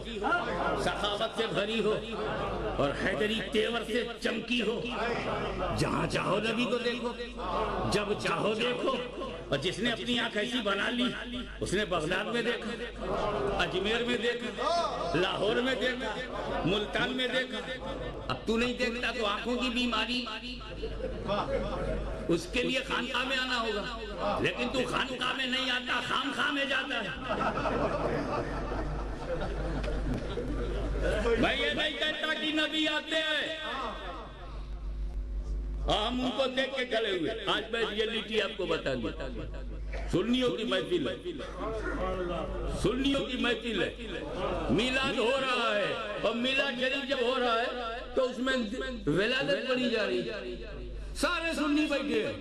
سخاوت سے بھری ہو، اور حیدری تیور سے چمکی ہو. جہاں چاہو نبی کو دیکھو، جب چاہو دیکھو. اور جس نے اپنی آنکھ ایسی بنا لی، اس نے بغداد میں دیکھا، اجمیر میں دیکھا، لاہور میں دیکھا، ملتان میں دیکھا. اب تو نہیں دیکھتا تو آنکھوں کی بیماری، اس کے لیے خانقاہ میں آنا ہوگا. لیکن تو خانقاہ میں نہیں آتا، خامخواہ میں جاتا ہے. میں یہ نہیں کہتا کہ نبی آتے ہیں، ہم ان کو دیکھ کے کھڑے ہوئے. آج میں ریئلٹی آپ کو بتا دوں، سنیوں کی محفل ہے، سنیوں کی محفل ہے. میلاد ہو رہا ہے، اور میلاد شریف جب ہو رہا ہے تو اس میں ولادت پڑھی جا رہی ہے. سارے سنی بیٹھے ہیں،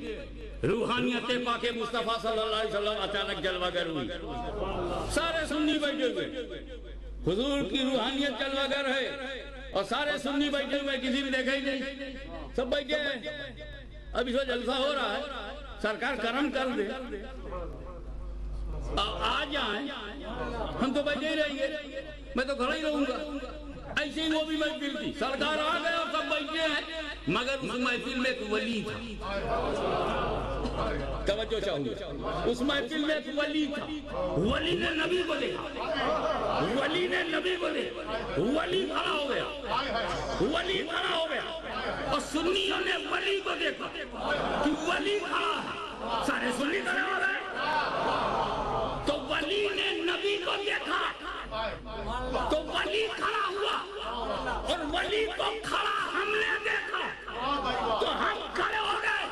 روحانیت پاک مصطفیٰ صلی اللہ علیہ وسلم اچانک جلوہ گر ہوئی. سارے سنی بیٹھے ہوئے، حضور کی روحانیت جلوہ گر ہے، اور سارے سنی بیٹھے ہوئے، کسی بھی دیکھا ہی نہیں، سب بیٹھے ہیں. اب اس وقت جلسہ ہو رہا ہے، سرکار کرم کر دے، آ جائیں، ہم تو بیٹھے ہی رہیں گے، میں تو کھڑا ہی رہوں گا. ایسے ہی وہ بھی محفل تھی، سرکار آ گئے اور سب بیٹھے ہیں، مگر اس محفل میں ایک ولی تھا. توجہ چاہوں گا، اس محفل میں ایک ولی تھا. ولی نے نبی کو دیکھا، ولی نے نبی کو دیکھا، ولی کھڑا ہو گیا، ولی کھڑا ہو گیا. اور سنیوں نے ولی کو دیکھا کہ ولی کھڑا ہے، سارے سنی کھڑے ہو گئے. تو ولی نے نبی کو کو دیکھا تو ولی کھڑا ہوا، اور ولی کو کھڑا ہم نے دیکھا تو ہم کھڑے ہو گئے.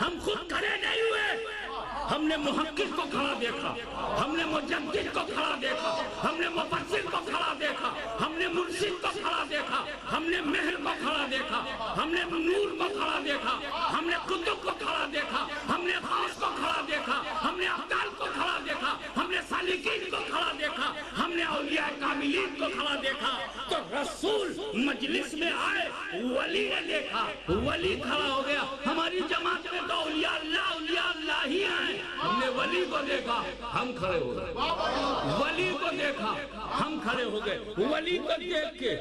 ہم خود کھڑے نہیں ہوئے، ہم نے محقق کو کھڑا دیکھا، ہم نے مجدد کو کھڑا دیکھا، ہم نے مفسر کو کھڑا دیکھا، ہم نے مرشد کو کھڑا دیکھا، ہم نے مہر کو کھڑا دیکھا، ہم نے نور کو کھڑا دیکھا، ہم نے قطب کو کھڑا دیکھا، ہم نے غوث کو کھڑا دیکھا، ہم نے ابدال کو کھڑا دیکھا، ہم نے سالکین کو کھڑا دیکھا، ہم نے اولیاء کاملین کو کھڑا دیکھا. تو رسول مجلس میں آئے، ولی نے دیکھا، ولی کھڑا ہو گیا. ہماری جماعت میں تو اولیاء اللہ ہی ہیں. ہم نے ولی کو دیکھا، ہم کھڑے ہو گئے. ولی کو دیکھا، ہم کھڑے ہو گئے. ولی کو دیکھ کے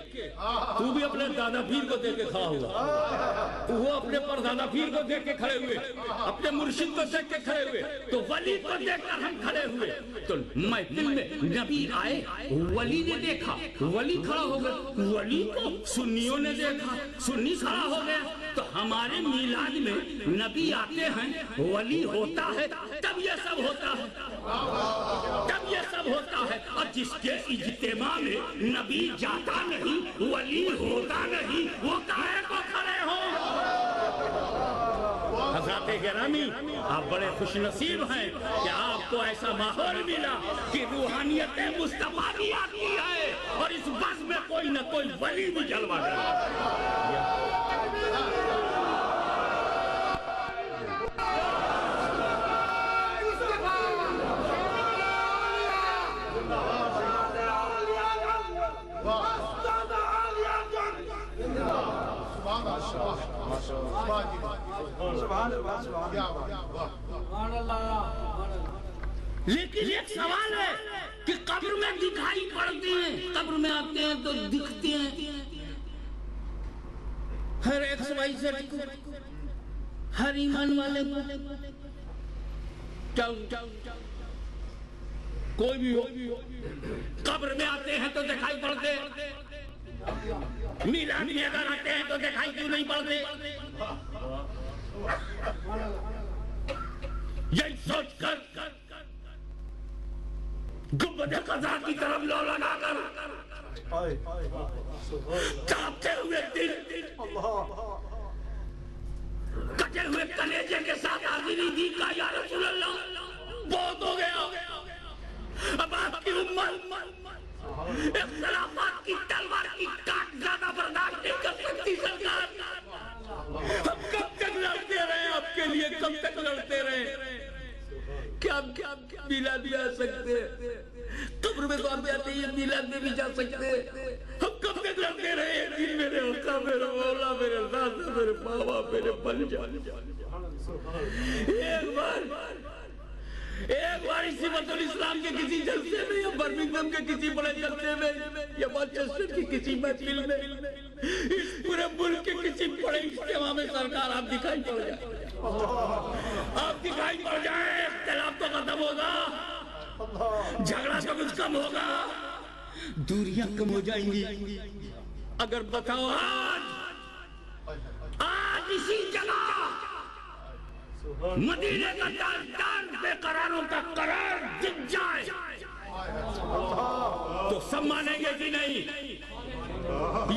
تو بھی اپنے دادا پیر کو دیکھ کے کھڑا ہوا، وہ اپنے پردادا پیر کو دیکھ کے کھڑے ہوئے، اپنے مرشد کو دیکھ کے کھڑے ہوئے. تو ولی کو دیکھ کر ہم کھڑے ہوئے. تو محفل میں نبی آئے، ولی نے دیکھا، ولی کھڑا ہو گئے. ولی کو سنیوں نے دیکھا، سنی کھڑا ہو گیا. تو ہمارے میلاد میں نبی آتے ہیں، ولی ہوتا ہے، تب یہ سب ہوتا ہے، تب یہ سب ہوتا ہے. اور جس کے اجتماع میں نبی جاتا نہیں، ولی ہوتا نہیں، وہ کاہے کو کھڑے ہو. حضرات گرامی، آپ بڑے خوش نصیب ہیں کہ آپ کو ایسا ماحول ملا کہ روحانیت مصطفیٰ بھی آتی ہے، اور اس بس میں کوئی نہ کوئی ولی بھی جلوہ کرتا ہے. لیکن ایک سوال ہے کہ قبر میں دکھائی پڑتے ہیں، قبر میں آتے ہیں تو دکھتے ہیں. ہر ایکس وائی زیڈ کو، ہر ایمان والے کو، کوئی بھی ہو، قبر میں آتے ہیں تو دکھائی پڑتے ہیں. میلاد میں اگر آتے ہیں تو دکھائی کیوں نہیں پڑتے؟ یہی سوچ کر گنبد قضا کی طرف لو لگا کر تڑپتے ہوئے دل، کٹے ہوئے کلیجے کے ساتھ حاضری دی کا یا رسول اللہ بہت ہو گیا. اب آپ کی امت اختلافات کی تلوار کی کاٹ زیادہ برداشت نہیں کر سکتی. سرکار، ہم کب تک لڑتے رہے آپ کے لیے؟ کب تک لڑتے رہے؟ کیا میلاد بھی آ سکتے ہیں؟ قبر میں تو آپ جاتے ہیں، میلاد میں بھی جا سکتے ہیں. ہم کب تک لڑتے رہے؟ میرے آقا، میرے مولا، میرے دادا، میرے بابا، میرے بل جان. ایک بار صفت الاسلام کے کسی جلسے میں، یا برمنگھم کے کسی بڑے جلسے میں، یا مانچسٹر کی کسی محفل میں، اس پورے ملک کے کسی بڑے اجتماع میں سرکار آپ دکھائی پڑ جائیں، آپ دکھائی پڑ جائیں. اختلاف تو ختم ہوگا، جھگڑا تو کچھ کم ہوگا، دوریاں کم ہو جائیں گی. اگر بتاؤ آج اسی جگہ مدینے کا تاجدار بے قراروں کا قرار دکھ جائے تو سب مانیں گے کہ نہیں؟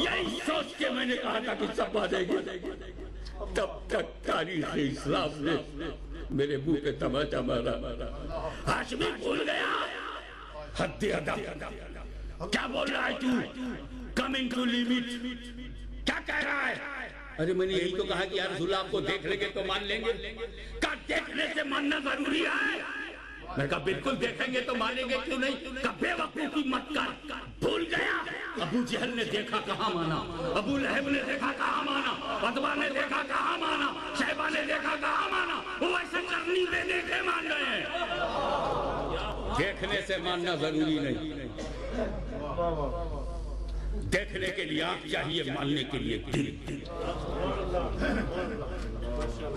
یہی سوچ کے میں نے کہا تھا کہ سب مانیں گے. تب تک تاریخ اسلام نے میرے منہ پہ تماچا مارا. ہاشمی بھول گیا حد ادب. کیا بول رہا ہے تو؟ Coming to limit. کیا کہہ رہا ہے؟ ارے میں نے یہی تو کہا کہ یا رسول اللہ آپ کو دیکھ لیں گے تو مان لیں گے. کہا دیکھنے سے ماننا ضروری ہے. میں کہا بالکل دیکھیں گے تو مانیں گے، کیوں نہیں؟ کہا بے وقوفی مت کر. بھول گیا ابو جہل نے دیکھا کہاں مانا، ابو لہب نے دیکھا کہاں مانا، عتبہ نے دیکھا کہاں مانا، شیبہ نے دیکھا کہاں مانا. وہ ایسے کرنی میں دیکھے مان گئے ہیں. دیکھنے سے ماننا ضروری نہیں. دیکھنے کے لیے آنکھ چاہیے، ماننے کے لیے دل.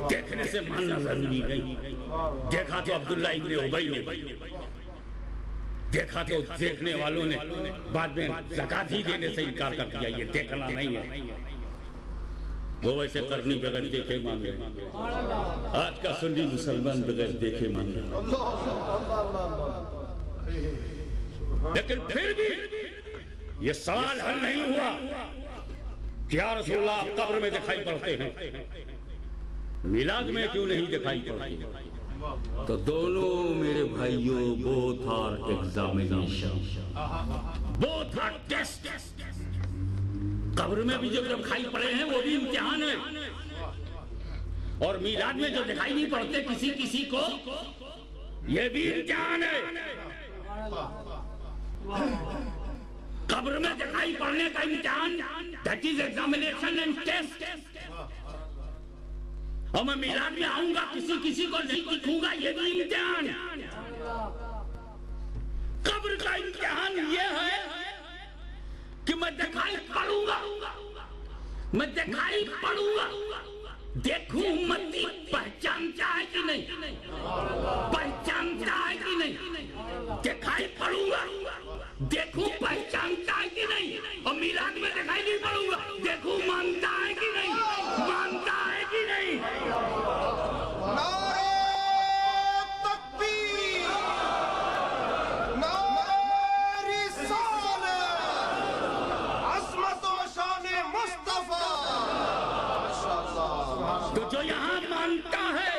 دیکھنے سے ماننا ضروری نہیں. دیکھا تو عبداللہ ابن ابی نے، دیکھا تو دیکھنے والوں نے بعد میں زکات ہی دینے سے انکار کر دیا. یہ دیکھنا نہیں ہے. وہ ویسے کرنی بغیر دیکھے مانگے. آج کا سنی مسلمان بغیر دیکھے مانگے. لیکن پھر بھی یہ سوال حل نہیں ہوا کہ یا رسول اللہ آپ قبر میں دکھائی پڑتے ہیں، میلاد میں کیوں نہیں دکھائی پڑتے؟ تو دونوں میرے بھائیوں both are examination، both are test۔ قبر میں بھی جو دکھائی پڑے ہیں وہ بھی امتحان ہے، اور میلاد میں جو دکھائی نہیں پڑتے کسی کو یہ بھی امتحان ہے۔ قبر میں دکھائی پڑنے کا امتحان that is examination and test، اور میں میلاد میں آؤں گا کسی کو نہیں دکھوں گا یہ بھی امتحان۔ قبر کا امتحان یہ ہے کہ میں دکھائی پڑوں گا، میں دکھائی پڑوں گا، دیکھوں امتی پہچانتا ہے کہ نہیں، پہچانتا ہے کہ نہیں، دکھائی پڑوں گا دیکھوں پہچانتا ہے کہ نہیں، اور میلاد میں دکھائی نہیں پڑوں گا دیکھوں مانتا ہے کہ نہیں، مانتا ہے کہ نہیں۔ نعرہ تکبیر، نعرہ رسالت، عظمت و شان مصطفیٰ۔ تو جو یہاں مانتا ہے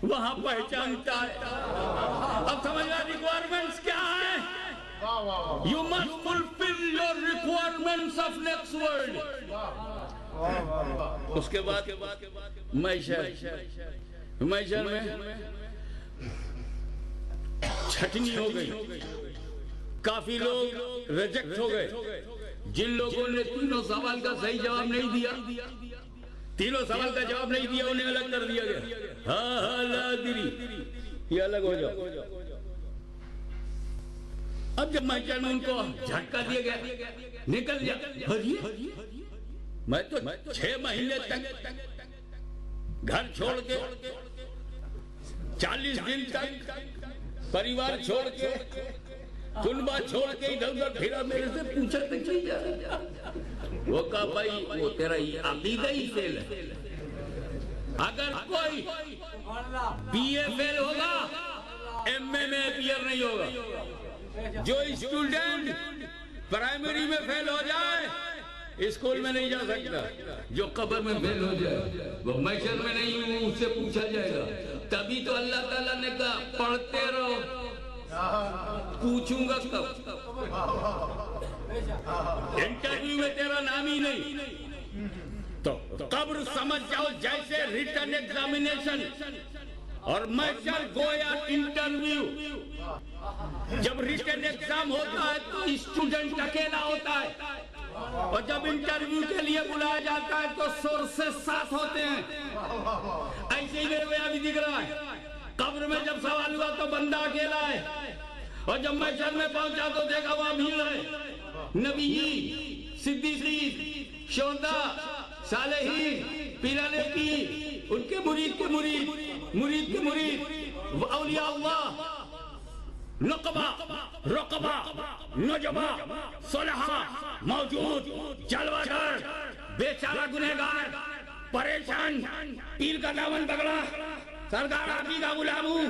وہاں پہچانتا ہے۔ اب سمجھنا ریکوائرمنٹس کیا ہے؟ You must fulfill your requirements of next world۔ اس کے بعد معیشت میں چھٹنی ہو گئی، کافی لوگ ریجیکٹ ہو گئے۔ جن لوگوں نے تینوں سوال کا صحیح جواب نہیں دیا، تینوں سوال کا جواب نہیں دیا، انہیں الگ کر دیا گیا۔ ہاں لا ادری، یہ الگ ہو جاؤ۔ اب جب معیشت میں ان کو جھٹکا دیا گیا، نکل گیا، میں تو 6 مہینے تک گھر چھوڑ کے، 40 دن تک پریوار چھوڑ کے، کنبہ چھوڑ کے ادھر ادھر پھرا، میرے سے پوچھا تک نہیں جا رہا۔ وہ کہا بھائی وہ تیرا عقیدہ ہی فیل ہے۔ اگر کوئی بی اے فیل ہوگا ایم اے میں اپیئر نہیں ہوگا۔ جو اسٹوڈنٹ پرائمری میں فیل ہو جائے اسکول میں نہیں جا سکتا، جو قبر میں فیل ہو جائے وہ محشر میں نہیں، اس سے پوچھا جائے گا۔ تبھی تو اللہ تعالیٰ نے کہا پڑھتے رہو، پوچھوں گا کب؟ انٹرویو میں تیرا نام ہی نہیں۔ تو قبر سمجھ جاؤ جیسے ریٹن ایگزامینیشن، اور محشر گویا انٹرویو۔ جب ریٹن ایگزام ہوتا ہے تو اسٹوڈنٹ اکیلا ہوتا ہے، اور جب انٹرویو کے لیے بلایا جاتا ہے تو سورسز ساتھ ہوتے ہیں۔ ایسے ہی میرے کو ابھی دکھ رہا ہے، قبر میں جب سوال ہوا تو بندہ اکیلا ہے، اور جب محشر میں پہنچا تو دیکھا وہاں بھیڑ ہے، نبی، صدیقین، شہداء، صالحین، پیرانے کی، ان کے مرید کے مرید، مرید کے مرید، اولیاء اللہ، نقبہ، رقبہ، نجبہ، صلحہ موجود، جلوہ گر، بیچارہ گنہگار، پریشان، پیر کا دامن پکڑا، سرکار آپ ہی کا غلام ہوں،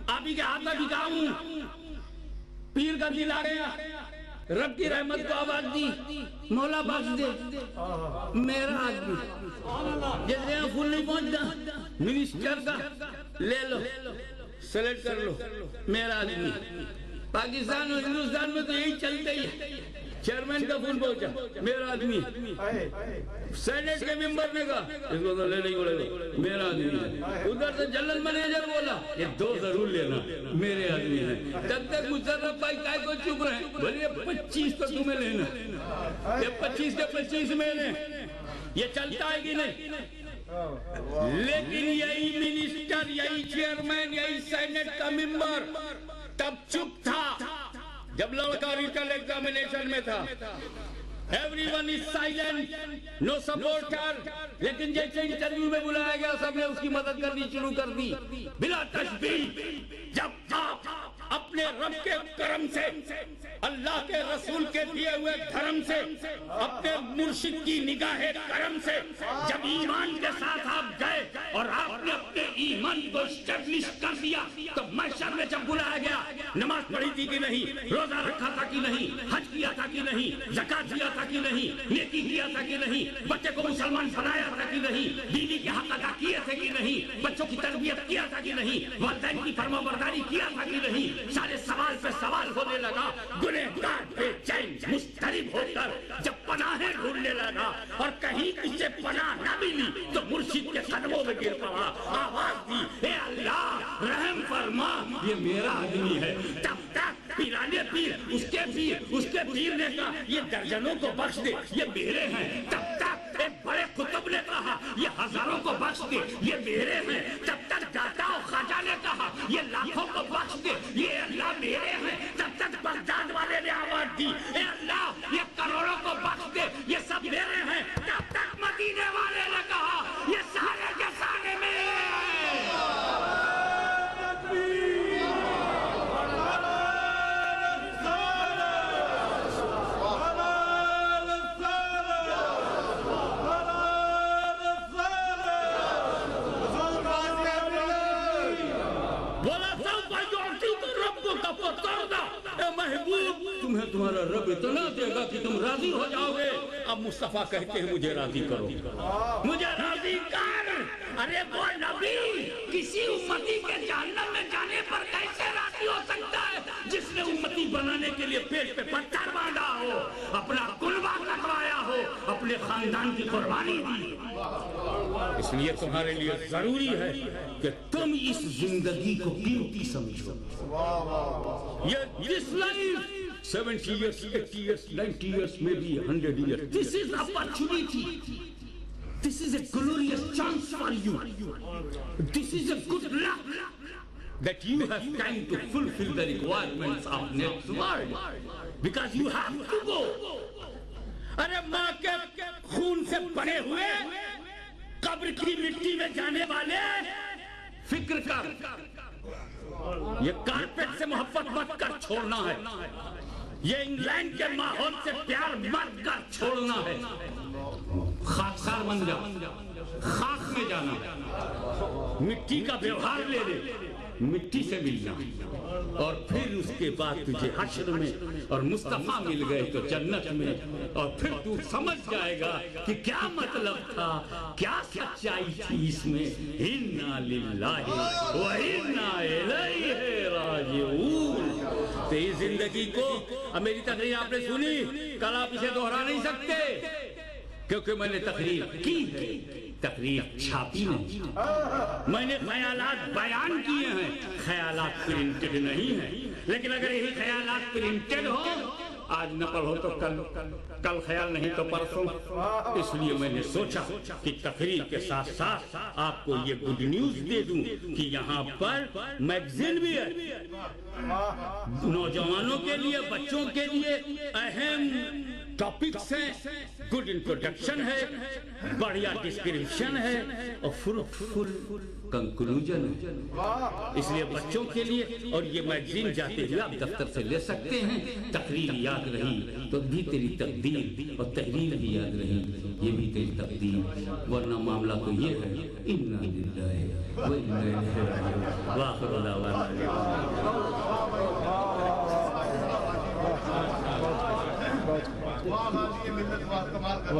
آپ ہی کے ہاتھ میں بھیکا ہوں، پیر کا دل آ گیا، رب کی رحمت کو آواز دی، مولا بخش دے میرا آدمی، جیسے یہاں پھول نہیں پہنچتا، منسٹر کا لے لو، سلیکٹ کر لو، میرا آدمی۔ پاکستان اور ہندوستان میں تو یہی چلتے ہی، چیئرمین کا فون پہنچا، میرا آدمی، سینیٹ کے ممبر نے کہا اس کو تو لینے ہی پڑے گا، میرا آدمی ہے، ادھر سے جنرل مینیجر بولا یہ 2 ضرور لینا، میرے آدمی ہے۔ تب تک مشرف بھائی کائے کو چپ رہے، بھلے 25 تو تمہیں لینا، یہ 25 کے 25 میں نے، یہ چلتا ہے کہ نہیں؟ لیکن یہی منسٹر، یہی چیئرمین، یہی سینیٹ کا ممبر تب چپ تھا جب لڑکا ریٹن ایگزامینیشن میں تھا۔ Everyone is silent, no supporter، لیکن جیسے انٹرویو میں بلایا گیا سب نے اس کی مدد کرنی شروع کر دی بلا تشبیہ۔ جب آپ اپنے رب کے کرم سے، اللہ کے رسول کے دیے ہوئے دھرم سے، اپنے مرشد کی نگاہ کرم سے جب ایمان کے ساتھ آپ گئے اور آپ نے اپنے ایمان کو اسٹیبلش کر دیا تو محشر میں جب بلایا گیا نماز پڑھی تھی کہ نہیں, روزہ رکھا تھا کہ نہیں, حج کیا تھا کہ نہیں, زکات دیا تھا کہ نہیں, نیکی کیا تھا کہ نہیں, بچے کو مسلمان بنایا تھا کہ نہیں, بیوی کے حق ادا کیے تھے کہ نہیں, بچوں کی تربیت کیا تھا کہ نہیں, والدین کی فرمانبرداری کیا تھا کہ نہیں, سارے سوال پہ سوال ہونے لگا. گنہگار بے چین مضطرب ہو کر جب پناہیں ڈھونڈنے لگا اور کہیں اسے پناہ نہ ملی تو مرشد کے قدموں میں گر پڑا, آواز دی, اے اللہ رحم فرما, یہ میرا آدمی ہے. تب تک پیرانے پیر, اس کے پیر نے کہا یہ درجنوں کو بخش دے, یہ میرے ہیں. تب تک ایک بڑے قطب نے کہا یہ ہزاروں کو بخش دے, یہ میرے ہیں. تب تک داتا و خواجہ نے کہا یہ لاکھوں کو بخش دے, یہ اللہ میرے ہیں. تب تک بغداد والے نے آواز دی, اے اللہ یہ کروڑوں کو بخش دے, یہ سب میرے ہیں. تب تک مدینے والے نے کہا یہ سارے کے سارے میرے ہیں. تمہیں تمہارا رب اتنا دے گا کہ تم راضی ہو جاؤ گے. اب مصطفیٰ کہتے ہیں مجھے راضی کرو, مجھے راضی کر. ارے وہ نبی کسی امتی کے جہنم میں جانے پر کیسے راضی ہو سکتا ہے جس نے امتی بنانے کے لیے پیٹ پہ پتھر باندھا ہو, اپنا کنبہ کٹوایا ہو, اپنے خاندان کی قربانی دی. اس لیے تمہارے لیے ضروری ہے کہ تم اس زندگی کو قیمتی سمجھو. This life, 70 years, 80 years, 90 years, maybe 100 years. This is opportunity. This is a glorious chance for you. This is a good luck that you have time to fulfill the requirements of next world. Because you have to go. ارے ماں کے خون سے بنے ہوئے قبر کی مٹی میں جانے والے فکر کر, یہ کارپیٹ سے محبت مت کر چھوڑنا ہے, یہ انگلینڈ کے ماحول سے پیار مت کر چھوڑنا ہے. خاکسار بن جا, خاک میں جانا, مٹی کا ویوہار لے لے, مٹی سے ملنا, اور پھر اس کے بعد تجھے حشر میں اور مصطفیٰ مل گئے تو جنت میں, اور پھر تو سمجھ جائے گا کہ کیا مطلب تھا, کیا سچائی تھی اس میں. اِنَّا لِلَّهِ وَإِنَّا إِلَيْهِ رَاجِعُونَ. تو اس زندگی کو, اب میری تقریر آپ نے سنی, کل آپ اسے دہرا نہیں سکتے کیونکہ میں نے تقریر کی ہے, تقریر چھاپی نہیں. میں نے خیالات بیان کیے ہیں, خیالات پرنٹڈ نہیں ہیں. لیکن اگر یہی خیالات پرنٹڈ ہو, آج نقل ہو تو کل خیال نہیں تو پرسوں. اس لیے میں نے سوچا کہ تقریر کے ساتھ ساتھ آپ کو یہ گڈ نیوز دے دوں کہ یہاں پر میگزین بھی ہے, نوجوانوں کے لیے, بچوں کے لیے اہم ٹاپکس ہیں, گڈ انٹروڈکشن ہے, بڑھیا ڈسکرپشن ہے, اور فروٹفل کنکلوژن ہے. اس لیے بچوں کے لیے, اور یہ میگزین جاتے ہوئے آپ دفتر سے لے سکتے ہیں. تقریر یاد رہی تو بھی تیری تقدیر, اور تحریر بھی یاد رہی یہ بھی تیری تقدیر. ورنہ معاملہ تو یہ ہے, اِنَّا لِلَّهِ وَإِنَّا إِلَيْهِ رَاجِعُونَ. وآخر دعوانا واہ یہ ملت کمال کر